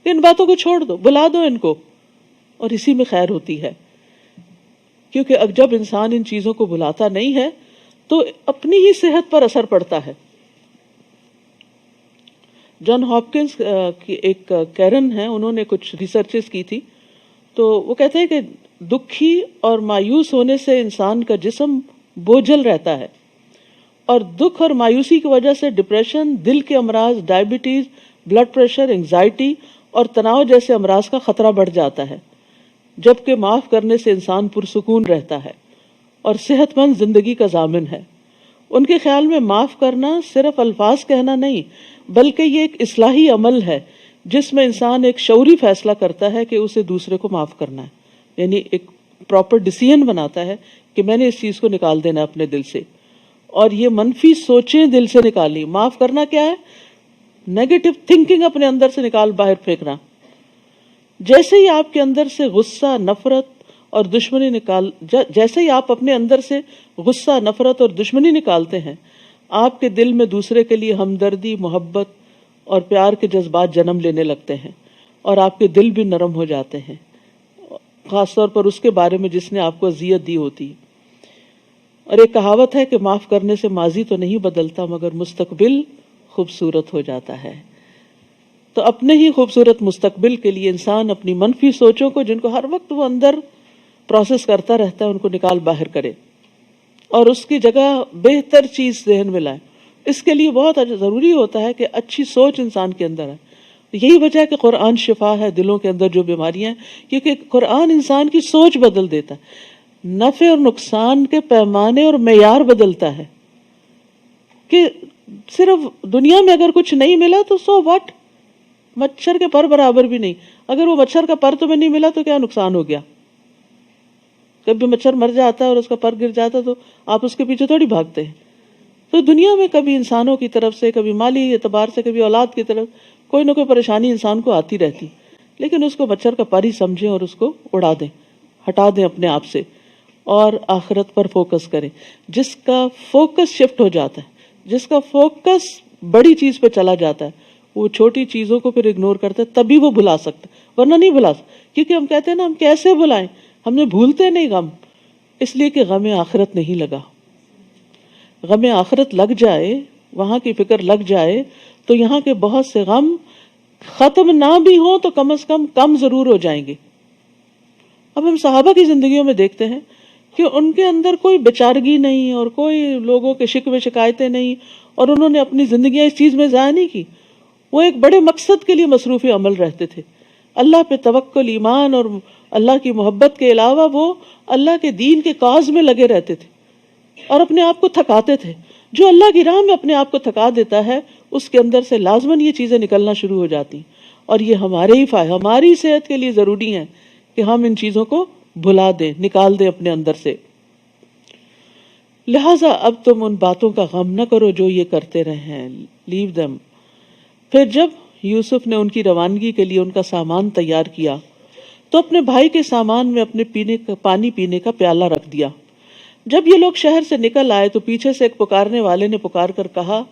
ان باتوں کو چھوڑ دو، بلا دو ان کو، اور اسی میں خیر ہوتی ہے. کیونکہ اب جب انسان ان چیزوں کو بلاتا نہیں ہے تو اپنی ہی صحت پر اثر پڑتا ہے. جان ہاپکنس کی ایک کیرن ہے، انہوں نے کچھ ریسرچز کی تھی، تو وہ کہتے ہیں کہ دکھی اور مایوس ہونے سے انسان کا جسم بوجھل رہتا ہے، اور دکھ اور مایوسی کی وجہ سے ڈپریشن، دل کے امراض، ڈائبٹیز، بلڈ پریشر، انگزائٹی اور تناؤ جیسے امراض کا خطرہ بڑھ جاتا ہے. جبکہ معاف کرنے سے انسان پرسکون رہتا ہے اور صحت مند زندگی کا ضامن ہے. ان کے خیال میں معاف کرنا صرف الفاظ کہنا نہیں بلکہ یہ ایک اصلاحی عمل ہے جس میں انسان ایک شعوری فیصلہ کرتا ہے کہ اسے دوسرے کو معاف کرنا ہے، یعنی ایک پراپر ڈیسیژن بناتا ہے کہ میں نے اس چیز کو نکال دینا اپنے دل سے، اور یہ منفی سوچیں دل سے نکالی. معاف کرنا کیا ہے؟ نیگیٹو تھنکنگ اپنے اندر سے نکال باہر پھینکنا. جیسے ہی آپ کے اندر سے غصہ، نفرت اور دشمنی جیسے ہی آپ اپنے اندر سے غصہ، نفرت اور دشمنی نکالتے ہیں، آپ کے دل میں دوسرے کے لیے ہمدردی، محبت اور پیار کے جذبات جنم لینے لگتے ہیں، اور آپ کے دل بھی نرم ہو جاتے ہیں، خاص طور پر اس کے بارے میں جس نے آپ کو اذیت دی ہوتی. اور ایک کہاوت ہے کہ معاف کرنے سے ماضی تو نہیں بدلتا مگر مستقبل خوبصورت ہو جاتا ہے. تو اپنے ہی خوبصورت مستقبل کے لیے انسان اپنی منفی سوچوں کو، جن کو ہر وقت وہ اندر پروسیس کرتا رہتا ہے، ان کو نکال باہر کرے اور اس کی جگہ بہتر چیز ذہن میں لائے. اس کے لیے بہت ضروری ہوتا ہے کہ اچھی سوچ انسان کے اندر ہے. یہی وجہ ہے کہ قرآن شفا ہے دلوں کے اندر جو بیماریاں ہیں، کیونکہ قرآن انسان کی سوچ بدل دیتا ہے، نفع اور نقصان کے پیمانے اور معیار بدلتا ہے. کہ صرف دنیا میں اگر کچھ نہیں ملا تو سو واٹ، مچھر کے پر برابر بھی نہیں. اگر وہ مچھر کا پر تمہیں نہیں ملا تو کیا نقصان ہو گیا؟ کبھی مچھر مر جاتا ہے اور اس کا پر گر جاتا ہے تو آپ اس کے پیچھے تھوڑی بھاگتے ہیں. تو دنیا میں کبھی انسانوں کی طرف سے، کبھی مالی اعتبار سے، کبھی اولاد کی طرف کوئی نہ کوئی پریشانی انسان کو آتی رہتی، لیکن اس کو مچھر کا پر ہی سمجھیں اور اس کو اڑا دیں، ہٹا دیں اپنے آپ سے، اور آخرت پر فوکس کریں. جس کا فوکس شفٹ ہو جاتا ہے، جس کا فوکس بڑی چیز پہ چلا جاتا ہے، وہ چھوٹی چیزوں کو پھر اگنور کرتا ہے، تبھی وہ بھلا سکتا ہے، ورنہ نہیں بھلا سکتا. کیونکہ ہم کہتے ہیں نا ہم کیسے بھلائیں، ہم نے بھولتے نہیں غم، اس لیے کہ غم آخرت نہیں لگا. غم آخرت لگ جائے، وہاں کی فکر لگ جائے تو یہاں کے بہت سے غم ختم نہ بھی ہوں تو کم از کم ضرور ہو جائیں گے. اب ہم صحابہ کی زندگیوں میں دیکھتے ہیں کہ ان کے اندر کوئی بیچارگی نہیں اور کوئی لوگوں کے شکوے شکایتیں نہیں، اور انہوں نے اپنی زندگیاں اس چیز میں ضائع نہیں کی. وہ ایک بڑے مقصد کے لیے مصروف عمل رہتے تھے. اللہ پہ توکل، ایمان اور اللہ کی محبت کے علاوہ وہ اللہ کے دین کے کاز میں لگے رہتے تھے اور اپنے آپ کو تھکاتے تھے. جو اللہ کی راہ میں اپنے آپ کو تھکا دیتا ہے اس کے اندر سے لازماً یہ چیزیں نکلنا شروع ہو جاتی، اور یہ ہماری صحت کے لیے ضروری ہے کہ ہم ان چیزوں کو بھلا دیں، نکال دیں اپنے اندر سے. لہٰذا اب تم ان باتوں کا غم نہ کرو جو یہ کرتے رہے ہیں، لیو them. پھر جب یوسف نے ان کی روانگی کے لیے ان کا سامان تیار کیا تو اپنے بھائی کے سامان میں اپنے پانی پینے کا پیالہ رکھ دیا. جب یہ لوگ شہر سے نکل آئے تو پیچھے سے ایک پکارنے والے نے پکار کر کہا،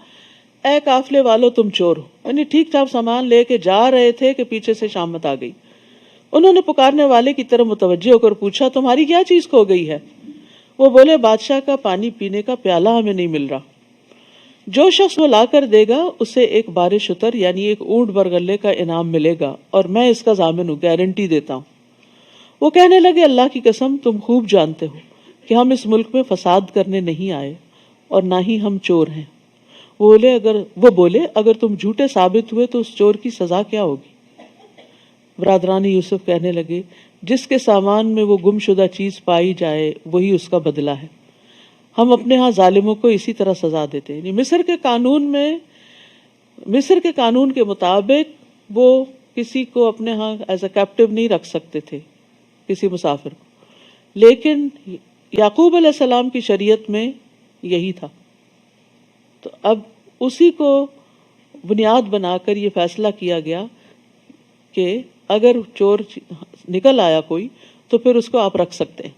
اے قافلے والو تم چور ہو. یعنی ٹھیک ٹھاک سامان لے کے جا رہے تھے کہ پیچھے سے شامت آ گئی. انہوں نے پکارنے والے کی طرف متوجہ ہو کر پوچھا، تمہاری کیا چیز کھو گئی ہے؟ وہ بولے، بادشاہ کا پانی پینے کا پیالہ ہمیں نہیں مل رہا. جو شخص وہ لا کر دے گا اسے ایک بار شتر یعنی ایک اونٹ برگلے کا انعام ملے گا، اور میں اس کا ضامن ہوں، گارنٹی دیتا ہوں. وہ کہنے لگے، اللہ کی قسم تم خوب جانتے ہو کہ ہم اس ملک میں فساد کرنے نہیں آئے اور نہ ہی ہم چور ہیں. وہ بولے اگر تم جھوٹے ثابت ہوئے تو اس چور کی سزا کیا ہوگی؟ برادران یوسف کہنے لگے، جس کے سامان میں وہ گم شدہ چیز پائی جائے وہی اس کا بدلہ ہے. ہم اپنے ہاں ظالموں کو اسی طرح سزا دیتے ہیں. مصر کے قانون کے مطابق وہ کسی کو اپنے ہاں ایز اے کیپٹیو نہیں رکھ سکتے تھے، کسی مسافر کو، لیکن یعقوب علیہ السلام کی شریعت میں یہی تھا. تو اب اسی کو بنیاد بنا کر یہ فیصلہ کیا گیا کہ اگر چور نکل آیا کوئی تو پھر اس کو آپ رکھ سکتے ہیں.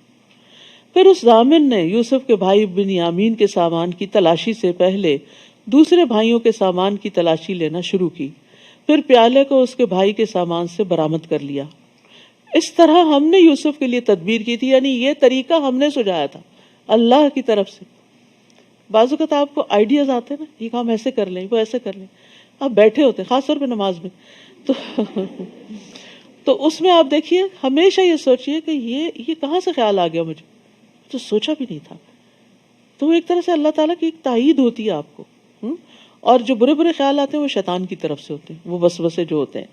پھر اس ضامن نے یوسف کے بھائی بنیامین کے سامان کی تلاشی سے پہلے دوسرے بھائیوں کے سامان کی تلاشی لینا شروع کی. پھر پیالے کو اس کے بھائی کے سامان سے برآمد کر لیا. اس طرح ہم نے یوسف کے لیے تدبیر کی تھی، یعنی یہ طریقہ ہم نے سجایا تھا اللہ کی طرف سے. بعض اوقات آپ کو آئیڈیاز آتے ہیں نا، یہ کام ایسے کر لیں، وہ ایسے کر لیں، آپ بیٹھے ہوتے خاص طور پہ نماز میں تو اس میں آپ دیکھیے ہمیشہ یہ سوچئے کہ یہ کہاں سے خیال آ گیا، مجھے تو سوچا بھی نہیں تھا. تو وہ ایک طرح سے اللہ تعالیٰ کی ایک تائید ہوتی ہے آپ کو. اور جو برے برے خیال آتے ہیں وہ شیطان کی طرف سے ہوتے ہیں، وہ وسوسے جو ہوتے ہیں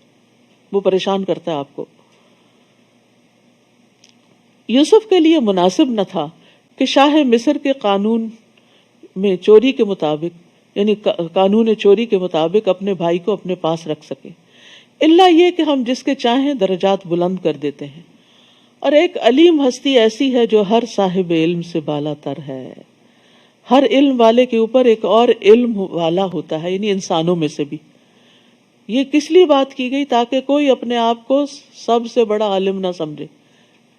وہ پریشان کرتا ہے آپ کو. یوسف کے لیے مناسب نہ تھا کہ شاہ مصر کے قانون میں چوری کے مطابق یعنی قانون چوری کے مطابق اپنے بھائی کو اپنے پاس رکھ سکے، الا یہ کہ ہم جس کے چاہیں درجات بلند کر دیتے ہیں. اور ایک علیم ہستی ایسی ہے جو ہر صاحب علم سے بالا تر ہے. ہر علم والے کے اوپر ایک اور علم والا ہوتا ہے، یعنی انسانوں میں سے بھی. یہ کس لیے بات کی گئی؟ تاکہ کوئی اپنے آپ کو سب سے بڑا عالم نہ سمجھے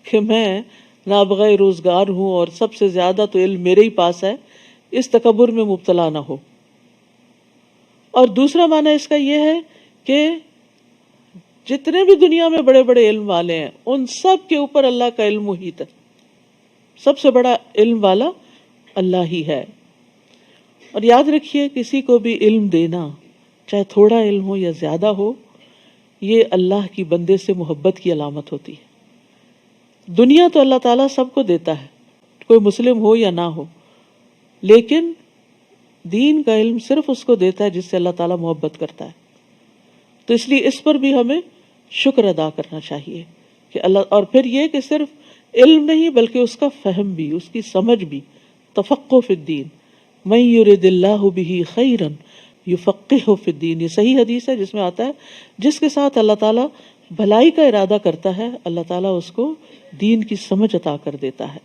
کہ میں نابغہ روزگار ہوں اور سب سے زیادہ تو علم میرے ہی پاس ہے، اس تکبر میں مبتلا نہ ہو. اور دوسرا معنی اس کا یہ ہے کہ جتنے بھی دنیا میں بڑے بڑے علم والے ہیں ان سب کے اوپر اللہ کا علم محیط ہے. سب سے بڑا علم والا اللہ ہی ہے. اور یاد رکھیے کسی کو بھی علم دینا، چاہے تھوڑا علم ہو یا زیادہ ہو، یہ اللہ کی بندے سے محبت کی علامت ہوتی ہے. دنیا تو اللہ تعالیٰ سب کو دیتا ہے، کوئی مسلم ہو یا نہ ہو، لیکن دین کا علم صرف اس کو دیتا ہے جس سے اللہ تعالیٰ محبت کرتا ہے. تو اس لیے اس پر بھی ہمیں شکر ادا کرنا چاہیے کہ اللہ. اور پھر یہ کہ صرف علم نہیں بلکہ اس کا فہم بھی، اس کی سمجھ بھی. تفقہ فی الدین، من یرد اللہ بہ خیرا یفقہہ فی الدین. یہ صحیح حدیث ہے جس میں آتا ہے جس کے ساتھ اللہ تعالیٰ بھلائی کا ارادہ کرتا ہے اللہ تعالیٰ اس کو دین کی سمجھ عطا کر دیتا ہے.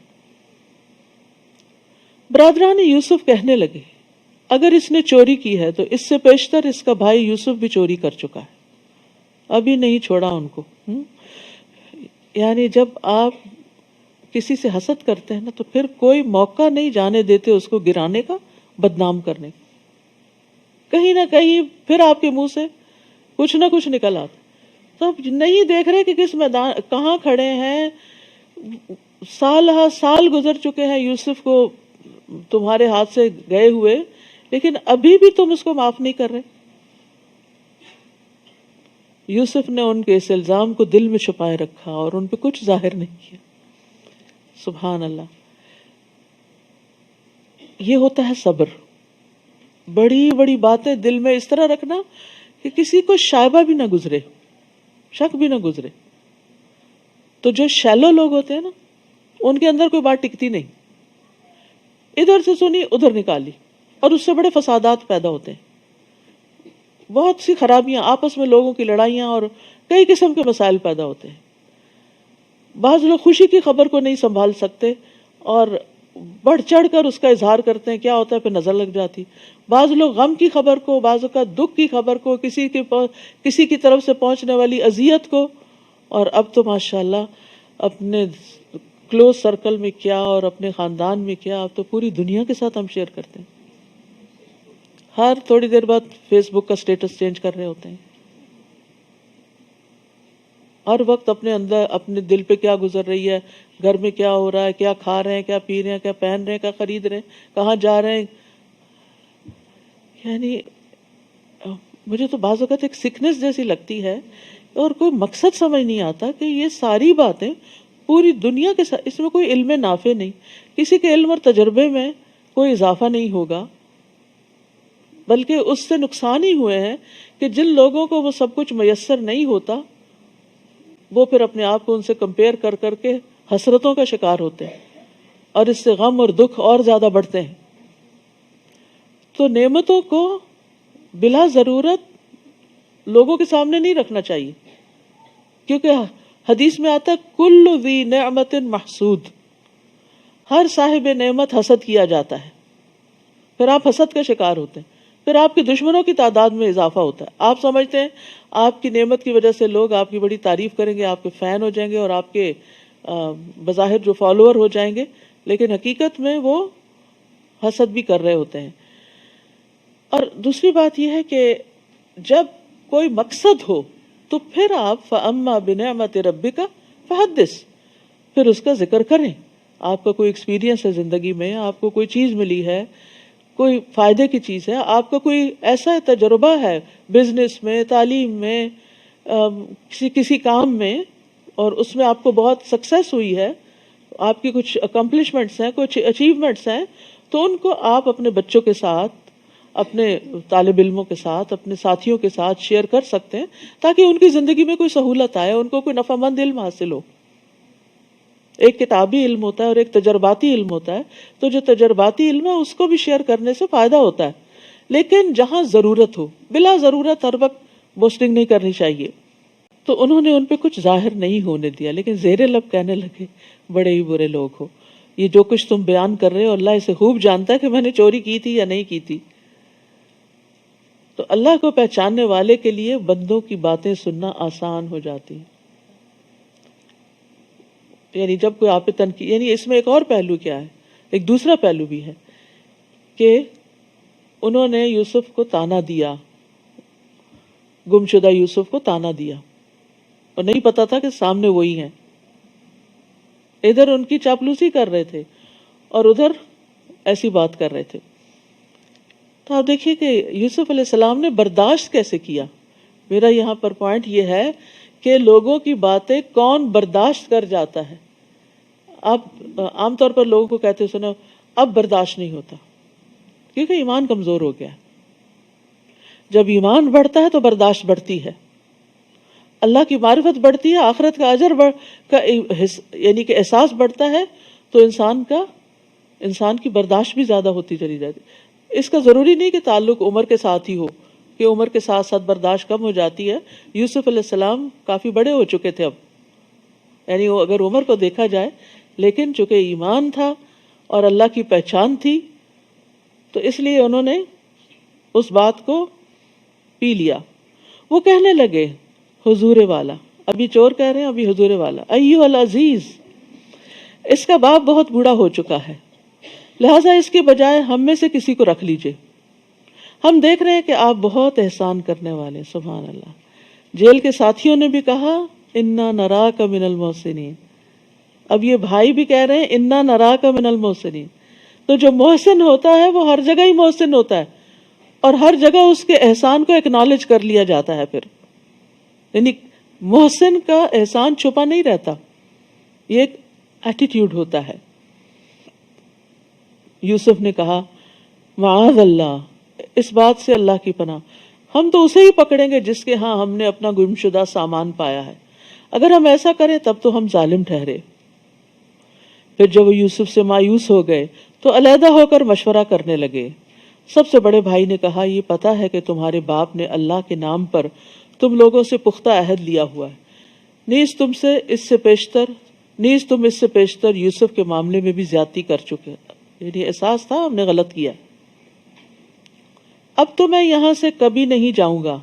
برادران یوسف کہنے لگے، اگر اس نے چوری کی ہے تو اس سے پیشتر اس کا بھائی یوسف بھی چوری کر چکا ہے، ابھی نہیں چھوڑا ان کو. یعنی جب آپ کسی سے حسد کرتے ہیں نا تو پھر کوئی موقع نہیں جانے دیتے اس کو گرانے کا، بدنام کرنے کا. کہیں نہ کہیں پھر آپ کے منہ سے کچھ نہ کچھ نکل آتا. تو آپ نہیں دیکھ رہے کہ کس میدان کہاں کھڑے ہیں. سال گزر چکے ہیں یوسف کو تمہارے ہاتھ سے گئے ہوئے، لیکن ابھی بھی تم اس کو معاف نہیں کر رہے. یوسف نے ان کے اس الزام کو دل میں چھپائے رکھا اور ان پہ کچھ ظاہر نہیں کیا. سبحان اللہ. یہ ہوتا ہے صبر. بڑی بڑی باتیں دل میں اس طرح رکھنا کہ کسی کو شائبہ بھی نہ گزرے. شک بھی نہ گزرے. تو جو شیلو لوگ ہوتے ہیں نا، ان کے اندر کوئی بات ٹکتی نہیں، ادھر سے سنی ادھر نکالی، اور اس سے بڑے فسادات پیدا ہوتے ہیں، بہت سی خرابیاں، آپس میں لوگوں کی لڑائیاں اور کئی قسم کے مسائل پیدا ہوتے ہیں. بعض لوگ خوشی کی خبر کو نہیں سنبھال سکتے اور بڑھ چڑھ کر اس کا اظہار کرتے ہیں، کیا ہوتا ہے پھر نظر لگ جاتی. بعض لوگ غم کی خبر کو، بعض کا دکھ کی خبر کو، کسی کی طرف سے پہنچنے والی اذیت کو، اور اب تو ماشاءاللہ اپنے کلوز سرکل میں کیا اور اپنے خاندان میں کیا، اب تو پوری دنیا کے ساتھ ہم شیئر کرتے ہیں. ہر تھوڑی دیر بعد فیس بک کا سٹیٹس چینج کر رہے ہوتے ہیں، ہر وقت اپنے اندر اپنے دل پہ کیا گزر رہی ہے، گھر میں کیا ہو رہا ہے، کیا کھا رہے ہیں، کیا پی رہے ہیں، کیا پہن رہے ہیں، کیا خرید رہے ہیں، کہاں جا رہے ہیں. یعنی مجھے تو بعض اوقات ایک سکنس جیسی لگتی ہے، اور کوئی مقصد سمجھ نہیں آتا کہ یہ ساری باتیں پوری دنیا کے ساتھ، اس میں کوئی علم نافع نہیں، کسی کے علم اور تجربے میں کوئی اضافہ نہیں ہوگا، بلکہ اس سے نقصان ہی ہوئے ہیں کہ جن لوگوں کو وہ سب کچھ میسر نہیں ہوتا، وہ پھر اپنے آپ کو ان سے کمپیئر کر کر کے حسرتوں کا شکار ہوتے ہیں، اور اس سے غم اور دکھ اور زیادہ بڑھتے ہیں. تو نعمتوں کو بلا ضرورت لوگوں کے سامنے نہیں رکھنا چاہیے، کیونکہ حدیث میں آتا ہے کل ذی نعمت محسود، ہر صاحب نعمت حسد کیا جاتا ہے. پھر آپ حسد کا شکار ہوتے ہیں، پھر آپ کے دشمنوں کی تعداد میں اضافہ ہوتا ہے. آپ سمجھتے ہیں آپ کی نعمت کی وجہ سے لوگ آپ کی بڑی تعریف کریں گے، آپ کے فین ہو جائیں گے اور آپ کے بظاہر جو فالوور ہو جائیں گے، لیکن حقیقت میں وہ حسد بھی کر رہے ہوتے ہیں. اور دوسری بات یہ ہے کہ جب کوئی مقصد ہو تو پھر آپ فَأَمَّا بِنِعْمَةِ رَبِّكَ فَحَدِّثْ، پھر اس کا ذکر کریں. آپ کا کوئی ایکسپیرینس ہے زندگی میں، آپ کو کوئی چیز ملی ہے، کوئی فائدے کی چیز ہے، آپ کا کوئی ایسا تجربہ ہے بزنس میں، تعلیم میں، کسی کام میں، اور اس میں آپ کو بہت سکسیس ہوئی ہے، آپ کی کچھ اکمپلشمنٹس ہیں، کچھ اچیومنٹس ہیں، تو ان کو آپ اپنے بچوں کے ساتھ، اپنے طالب علموں کے ساتھ، اپنے ساتھیوں کے ساتھ شیئر کر سکتے ہیں، تاکہ ان کی زندگی میں کوئی سہولت آئے، ان کو کوئی نفع مند علم حاصل ہو. ایک کتابی علم ہوتا ہے اور ایک تجرباتی علم ہوتا ہے. تو جو تجرباتی علم ہے اس کو بھی شیئر کرنے سے فائدہ ہوتا ہے، لیکن جہاں ضرورت ہو، بلا ضرورت ہر وقت بوسٹنگ نہیں کرنی چاہیے. تو انہوں نے ان پہ کچھ ظاہر نہیں ہونے دیا، لیکن زیر لب کہنے لگے بڑے ہی برے لوگ ہو، یہ جو کچھ تم بیان کر رہے ہو اللہ اسے خوب جانتا ہے کہ میں نے چوری کی تھی یا نہیں کی تھی. تو اللہ کو پہچاننے والے کے لیے بندوں کی باتیں سننا آسان ہو جاتی ہے. یعنی جب کوئی آپ پہ تنقید، یعنی اس میں ایک اور پہلو کیا ہے، ایک دوسرا پہلو بھی ہے کہ انہوں نے یوسف کو تانا دیا، گمشدہ یوسف کو تانا دیا، اور نہیں پتا تھا کہ سامنے وہی ہیں. ادھر ان کی چاپلوسی کر رہے تھے اور ادھر ایسی بات کر رہے تھے. تو آپ دیکھیے کہ یوسف علیہ السلام نے برداشت کیسے کیا. میرا یہاں پر پوائنٹ یہ ہے کہ لوگوں کی باتیں کون برداشت کر جاتا ہے. آپ عام طور پر لوگوں کو کہتے سنو اب برداشت نہیں ہوتا، کیونکہ ایمان کمزور ہو گیا. جب ایمان بڑھتا ہے تو برداشت بڑھتی ہے، اللہ کی معرفت بڑھتی ہے، آخرت کا اجر یعنی کہ احساس بڑھتا ہے، تو انسان کی برداشت بھی زیادہ ہوتی چلی جاتی. اس کا ضروری نہیں کہ تعلق عمر کے ساتھ ہی ہو، کہ عمر کے ساتھ ساتھ برداشت کم ہو جاتی ہے. یوسف علیہ السلام کافی بڑے ہو چکے تھے اب، یعنی وہ اگر عمر کو دیکھا جائے، لیکن چونکہ ایمان تھا اور اللہ کی پہچان تھی، تو اس لیے انہوں نے اس بات کو پی لیا. وہ کہنے لگے حضور والا، ابھی چور کہہ رہے ہیں، ابھی حضور والا، ایھا العزیز، اس کا باپ بہت بوڑھا ہو چکا ہے، لہٰذا اس کے بجائے ہم میں سے کسی کو رکھ لیجئے، ہم دیکھ رہے ہیں کہ آپ بہت احسان کرنے والے. سبحان اللہ. جیل کے ساتھیوں نے بھی کہا انا نراک من المحسنین. اب یہ بھائی بھی کہہ رہے ہیں انا نراک من المحسنین. تو جو محسن ہوتا ہے وہ ہر جگہ ہی محسن ہوتا ہے، اور ہر جگہ اس کے احسان کو اکنالج کر لیا جاتا ہے. پھر یعنی محسن کا احسان چھپا نہیں رہتا، یہ ایک ایٹیٹیوڈ ہوتا ہے. یوسف نے کہا معاذ اللہ، اس بات سے اللہ کی پناہ، ہم تو اسے ہی پکڑیں گے جس کے ہاں ہم نے اپنا گمشدہ سامان پایا ہے. اگر ہم ایسا کریں تب تو ہم ظالم ٹھہرے. پھر جب وہ یوسف سے مایوس ہو گئے تو علیحدہ ہو کر مشورہ کرنے لگے. سب سے بڑے بھائی نے کہا یہ پتا ہے کہ تمہارے باپ نے اللہ کے نام پر تم لوگوں سے پختہ عہد لیا ہوا ہے. نیز تم اس سے پیشتر یوسف کے معاملے میں بھی زیادتی کر چکے. یعنی احساس تھا ہم نے غلط کیا. اب تو میں یہاں سے کبھی نہیں جاؤں گا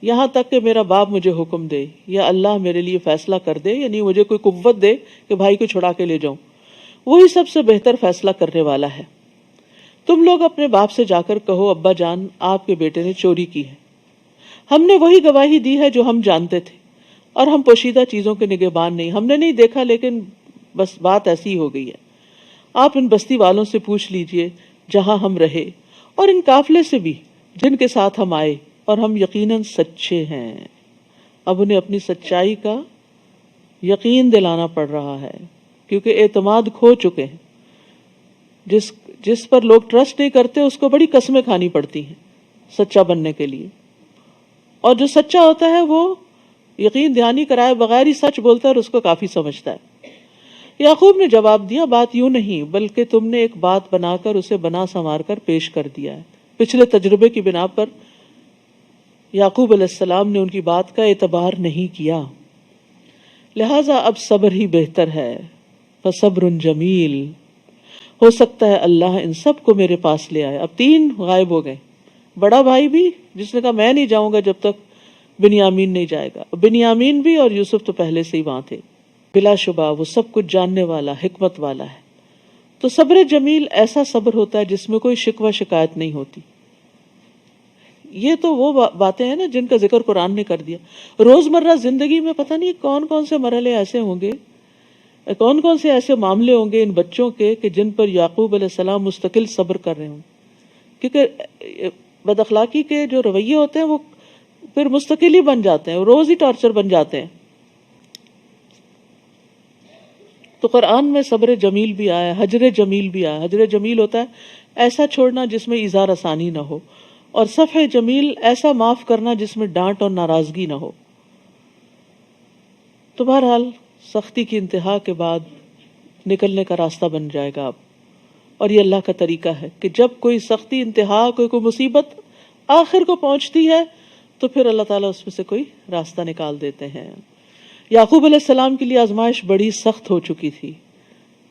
یہاں تک کہ میرا باپ مجھے حکم دے یا اللہ میرے لیے فیصلہ کر دے، یعنی مجھے کوئی قوت دے کہ بھائی کو چھڑا کے لے جاؤں. وہی سب سے بہتر فیصلہ کرنے والا ہے. تم لوگ اپنے باپ سے جا کر کہو ابا جان آپ کے بیٹے نے چوری کی ہے. ہم نے وہی گواہی دی ہے جو ہم جانتے تھے اور ہم پوشیدہ چیزوں کے نگہبان نہیں. ہم نے نہیں دیکھا لیکن بس بات ایسی ہو گئی ہے. آپ ان بستی والوں سے پوچھ لیجئے جہاں ہم رہے اور ان قافلے سے بھی جن کے ساتھ ہم آئے اور ہم یقیناً سچے ہیں. اب انہیں اپنی سچائی کا یقین دلانا پڑ رہا ہے کیونکہ اعتماد کھو چکے ہیں. جس پر لوگ ٹرسٹ نہیں کرتے اس کو بڑی قسمیں کھانی پڑتی ہیں سچا بننے کے لیے، اور جو سچا ہوتا ہے وہ یقین دہانی کرائے بغیر ہی سچ بولتا ہے اور اس کو کافی سمجھتا ہے. یعقوب نے جواب دیا بات یوں نہیں بلکہ تم نے ایک بات بنا کر اسے بنا سنوار کر پیش کر دیا ہے. پچھلے تجربے کی بنا پر یعقوب علیہ السلام نے ان کی بات کا اعتبار نہیں کیا، لہذا اب صبر ہی بہتر ہے. فصبر جمیل، ہو سکتا ہے اللہ ان سب کو میرے پاس لے آئے. اب 3 غائب ہو گئے. بڑا بھائی بھی جس نے کہا میں نہیں جاؤں گا جب تک بنیامین نہیں جائے گا. بنیامین بھی اور یوسف تو پہلے سے ہی وہاں تھے. بلا شبہ وہ سب کچھ جاننے والا حکمت والا ہے. تو صبر جمیل ایسا صبر ہوتا ہے جس میں کوئی شکوہ شکایت نہیں ہوتی. یہ تو وہ باتیں ہیں نا جن کا ذکر قرآن نے کر دیا. روزمرہ زندگی میں پتہ نہیں کون کون سے مرحلے ایسے ہوں گے، کون کون سے ایسے معاملے ہوں گے ان بچوں کے کہ جن پر یعقوب علیہ السلام مستقل صبر کر رہے ہوں. کیونکہ بد اخلاقی کے جو رویے ہوتے ہیں وہ پھر مستقل ہی بن جاتے ہیں، روز ہی ٹارچر بن جاتے ہیں. تو قرآن میں صبر جمیل بھی آیا، حجر جمیل بھی آیا. حجر جمیل ہوتا ہے ایسا چھوڑنا جس میں اظہار آسانی نہ ہو، اور صفح جمیل ایسا معاف کرنا جس میں ڈانٹ اور ناراضگی نہ ہو. تو بہرحال سختی کی انتہا کے بعد نکلنے کا راستہ بن جائے گا اب. اور یہ اللہ کا طریقہ ہے کہ جب کوئی سختی انتہا کوئی مصیبت آخر کو پہنچتی ہے تو پھر اللہ تعالیٰ اس میں سے کوئی راستہ نکال دیتے ہیں. یعقوب علیہ السلام کے لیے آزمائش بڑی سخت ہو چکی تھی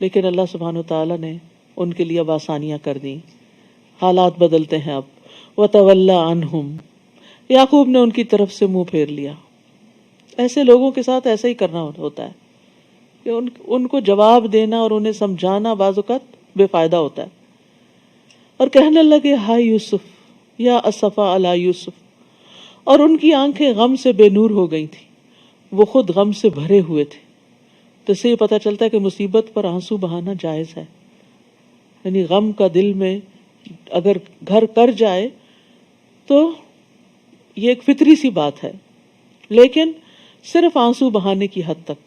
لیکن اللہ سبحانہ وتعالیٰ نے ان کے لیے اب آسانیاں کر دیں. حالات بدلتے ہیں اب. وَتَوَلَّى عَنْهُمْ، یعقوب نے ان کی طرف سے منہ پھیر لیا. ایسے لوگوں کے ساتھ ایسا ہی کرنا ہوتا ہے کہ ان کو جواب دینا اور انہیں سمجھانا بعض اوقات بے فائدہ ہوتا ہے. اور کہنے لگے ہائے یوسف یا اسفا علی یوسف، اور ان کی آنکھیں غم سے بے نور ہو گئی تھی، وہ خود غم سے بھرے ہوئے تھے. تو اس سے یہ پتہ چلتا ہے کہ مصیبت پر آنسو بہانا جائز ہے. یعنی غم کا دل میں اگر گھر کر جائے تو یہ ایک فطری سی بات ہے، لیکن صرف آنسو بہانے کی حد تک.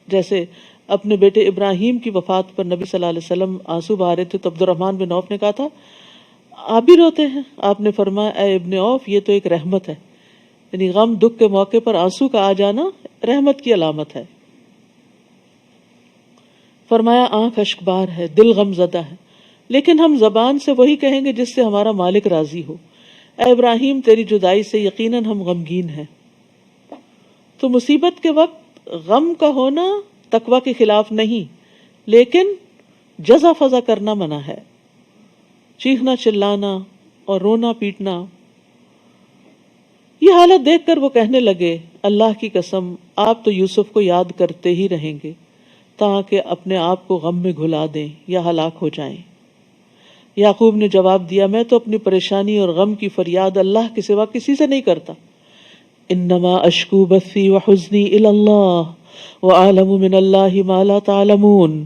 جیسے اپنے بیٹے ابراہیم کی وفات پر نبی صلی اللہ علیہ وسلم آنسو بہا رہے تھے تو عبد الرحمن بن عوف نے کہا تھا آپ بھی روتے ہیں؟ آپ نے فرمایا اے ابن عوف یہ تو ایک رحمت ہے. یعنی غم دکھ کے موقع پر آنسو کا آ جانا رحمت کی علامت ہے. فرمایا آنکھ اشکبار ہے، دل غم زدہ ہے، لیکن ہم زبان سے وہی کہیں گے جس سے ہمارا مالک راضی ہو. اے ابراہیم تیری جدائی سے یقیناً ہم غمگین ہیں. تو مصیبت کے وقت غم کا ہونا تقوی کے خلاف نہیں، لیکن جزا فضا کرنا منع ہے. چیخنا چلانا اور رونا پیٹنا. یہ حالت دیکھ کر وہ کہنے لگے اللہ کی قسم آپ تو یوسف کو یاد کرتے ہی رہیں گے تاکہ اپنے آپ کو غم میں گھلا دیں یا ہلاک ہو جائیں. یعقوب نے جواب دیا میں تو اپنی پریشانی اور غم کی فریاد اللہ کے سوا کسی سے نہیں کرتا. انما اشکو بثی وحزنی الی اللہ وعالم من اللہ ما لا تعلمون،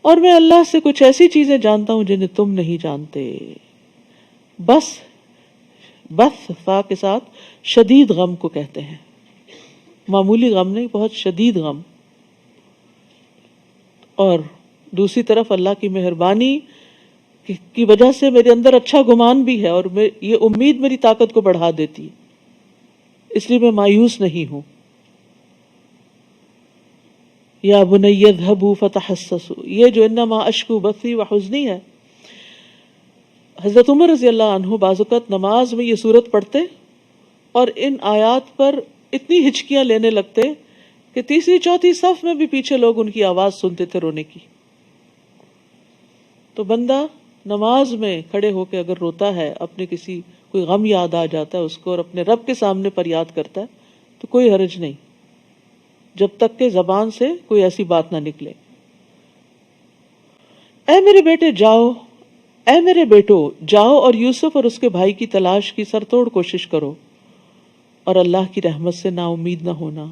اور میں اللہ سے کچھ ایسی چیزیں جانتا ہوں جنہیں تم نہیں جانتے. بس فا کے ساتھ شدید غم کو کہتے ہیں، معمولی غم نہیں، بہت شدید غم. اور دوسری طرف اللہ کی مہربانی کی وجہ سے میرے اندر اچھا گمان بھی ہے، اور یہ امید میری طاقت کو بڑھا دیتی ہے، اس لیے میں مایوس نہیں ہوں۔ یا بنی اذهبوا فتحسسوا، یہ جو انما اشکو بثی وحزنی ہے، حضرت عمر رضی اللہ عنہ بعض اوقات نماز میں یہ صورت پڑھتے اور ان آیات پر اتنی ہچکیاں لینے لگتے کہ تیسری چوتھی صف میں بھی پیچھے لوگ ان کی آواز سنتے تھے رونے کی۔ تو بندہ نماز میں کھڑے ہو کے اگر روتا ہے، اپنے کسی کوئی غم یاد آ جاتا ہے اس کو اور اپنے رب کے سامنے فریاد کرتا ہے تو کوئی حرج نہیں، جب تک کہ زبان سے کوئی ایسی بات نہ نکلے۔ اے میرے بیٹے جاؤ، اے میرے بیٹو جاؤ اور یوسف اور اس کے بھائی کی تلاش کی سرتوڑ کوشش کرو، اور اللہ کی رحمت سے نا امید نہ ہونا،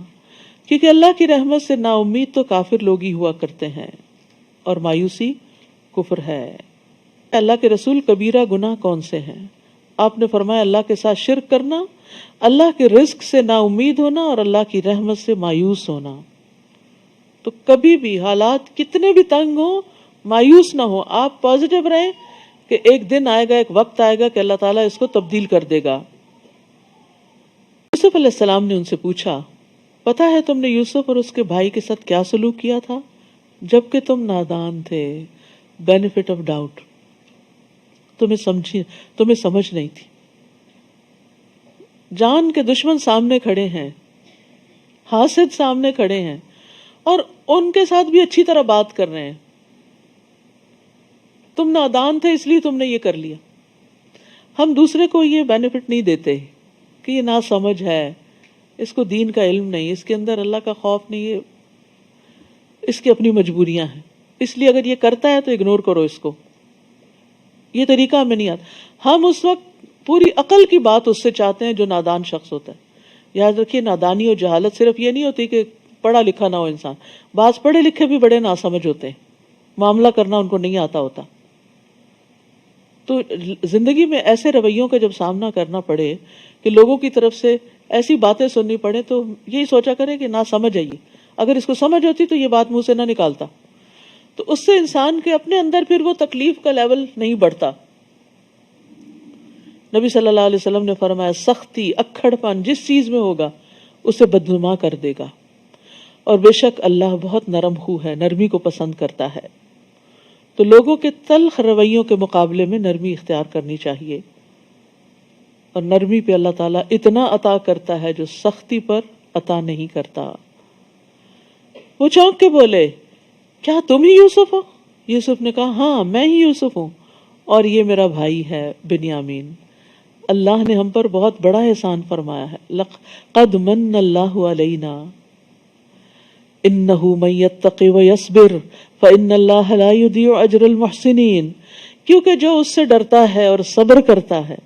کیونکہ اللہ کی رحمت سے نا امید تو کافر لوگ ہی ہوا کرتے ہیں، اور مایوسی کفر ہے۔ اللہ کے رسول کبیرہ گناہ کون سے ہیں؟ آپ نے فرمایا اللہ کے ساتھ شرک کرنا، اللہ کے رزق سے نا امید ہونا، اور اللہ کی رحمت سے مایوس ہونا۔ تو کبھی بھی حالات کتنے بھی تنگ ہوں مایوس نہ ہو، آپ پازیٹیو رہیں کہ ایک دن آئے گا، ایک وقت آئے گا کہ اللہ تعالیٰ اس کو تبدیل کر دے گا۔ یوسف علیہ السلام نے ان سے پوچھا، پتا ہے تم نے یوسف اور اس کے بھائی کے ساتھ کیا سلوک کیا تھا جبکہ تم نادان تھے؟ بینیفٹ آف ڈاؤٹ، تمہیں سمجھ نہیں تھی۔ جان کے دشمن سامنے کھڑے ہیں، حاسد سامنے کھڑے ہیں، اور ان کے ساتھ بھی اچھی طرح بات کر رہے ہیں۔ تم نادان تھے اس لیے تم نے یہ کر لیا۔ ہم دوسرے کو یہ بینیفٹ نہیں دیتے کہ یہ نا سمجھ ہے، اس کو دین کا علم نہیں، اس کے اندر اللہ کا خوف نہیں ہے، اس کی اپنی مجبوریاں ہیں، اس لیے اگر یہ کرتا ہے تو اگنور کرو اس کو۔ یہ طریقہ ہمیں نہیں آتا۔ ہم اس وقت پوری عقل کی بات اس سے چاہتے ہیں جو نادان شخص ہوتا ہے۔ یاد رکھیے نادانی اور جہالت صرف یہ نہیں ہوتی کہ پڑھا لکھا نہ ہو انسان، بعض پڑھے لکھے بھی بڑے ناسمجھ ہوتے ہیں، معاملہ کرنا ان کو نہیں آتا ہوتا۔ تو زندگی میں ایسے رویوں کا جب سامنا کرنا پڑے کہ لوگوں کی طرف سے ایسی باتیں سننی پڑے تو یہی سوچا کرے کہ نہ سمجھ آئیے، اگر اس کو سمجھ ہوتی تو یہ بات منہ سے نہ نکالتا۔ تو اس سے انسان کے اپنے اندر پھر وہ تکلیف کا لیول نہیں بڑھتا۔ نبی صلی اللہ علیہ وسلم نے فرمایا سختی، اکھڑ پن جس چیز میں ہوگا اسے بدنما کر دے گا، اور بے شک اللہ بہت نرم خو ہے، نرمی کو پسند کرتا ہے۔ تو لوگوں کے تلخ رویوں کے مقابلے میں نرمی اختیار کرنی چاہیے، اور نرمی پہ اللہ تعالیٰ اتنا عطا کرتا ہے جو سختی پر عطا نہیں کرتا۔ وہ چونک کے بولے، کیا تم ہی یوسف ہو؟ یوسف نے کہا، ہاں میں ہی یوسف ہوں، اور یہ میرا بھائی ہے بنیامین۔ اللہ نے ہم پر بہت بڑا احسان فرمایا ہے۔ قد من اللہ علینا انہ من یتق ویصبر فإن اللہ لا یضیع اجر المحسنین، کیونکہ جو اس سے ڈرتا ہے اور صبر کرتا ہے،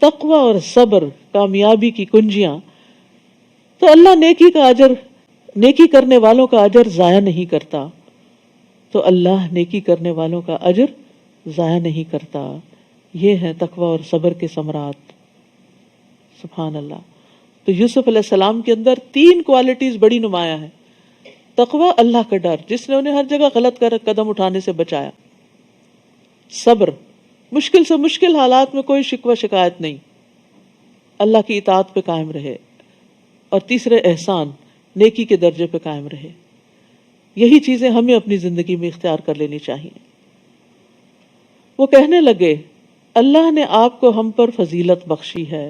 تقوی اور صبر کامیابی کی کنجیاں، تو اللہ نیکی کرنے والوں کا اجر ضائع نہیں کرتا۔ تو اللہ نیکی کرنے والوں کا اجر ضائع نہیں کرتا۔ یہ ہے تقوی اور صبر کے ثمرات۔ سبحان اللہ۔ تو یوسف علیہ السلام کے اندر 3 کوالٹیز بڑی نمایاں ہیں۔ تقوی، اللہ کا ڈر جس نے انہیں ہر جگہ غلط قدم اٹھانے سے بچایا۔ صبر، مشکل سے مشکل حالات میں کوئی شکوہ شکایت نہیں، اللہ کی اطاعت پہ قائم رہے۔ اور تیسرے احسان، نیکی کے درجے پہ قائم رہے۔ یہی چیزیں ہمیں اپنی زندگی میں اختیار کر لینی چاہیے۔ وہ کہنے لگے، اللہ نے آپ کو ہم پر فضیلت بخشی ہے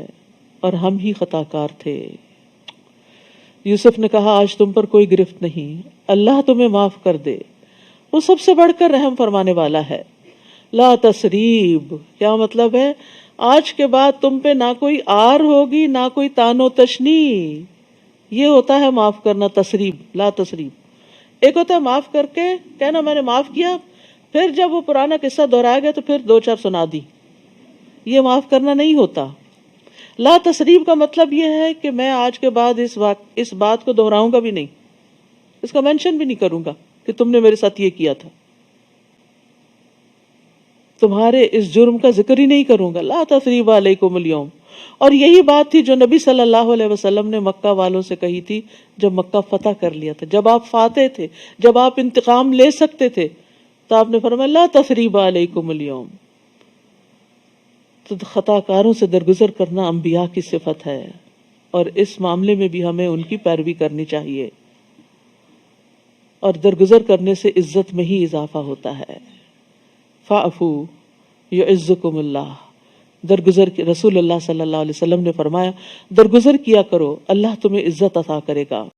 اور ہم ہی خطا کار تھے۔ یوسف نے کہا، آج تم پر کوئی گرفت نہیں، اللہ تمہیں معاف کر دے، وہ سب سے بڑھ کر رحم فرمانے والا ہے۔ لا تثریب، کیا مطلب ہے؟ آج کے بعد تم پہ نہ کوئی آر ہوگی نہ کوئی تان و تشنی۔ یہ ہوتا ہے معاف کرنا، تثریب، لا تثریب۔ ایک ہوتا ہے معاف کر کے کہنا میں نے معاف کیا، پھر جب وہ پرانا قصہ دہرایا گیا تو پھر 2-4 سنا دی، یہ معاف کرنا نہیں ہوتا۔ لا تثریب کا مطلب یہ ہے کہ میں آج کے بعد اس بات کو دہراؤں گا بھی نہیں، اس کا مینشن بھی نہیں کروں گا کہ تم نے میرے ساتھ یہ کیا تھا، تمہارے اس جرم کا ذکر ہی نہیں کروں گا۔ لا تثریب علیکم اليوم۔ اور یہی بات تھی جو نبی صلی اللہ علیہ وسلم نے مکہ والوں سے کہی تھی جب مکہ فتح کر لیا تھا، جب آپ فاتح تھے، جب آپ انتقام لے سکتے تھے، تو آپ نے فرمایا لا تثریب علیکم اليوم، تو خطا کاروں سے درگزر کرنا انبیاء کی صفت ہے، اور اس معاملے میں بھی ہمیں ان کی پیروی کرنی چاہیے، اور درگزر کرنے سے عزت میں ہی اضافہ ہوتا ہے۔ فاعفو یعزکم اللہ، درگزر کی رسول اللہ صلی اللہ علیہ وسلم نے فرمایا درگزر کیا کرو، اللہ تمہیں عزت عطا کرے گا۔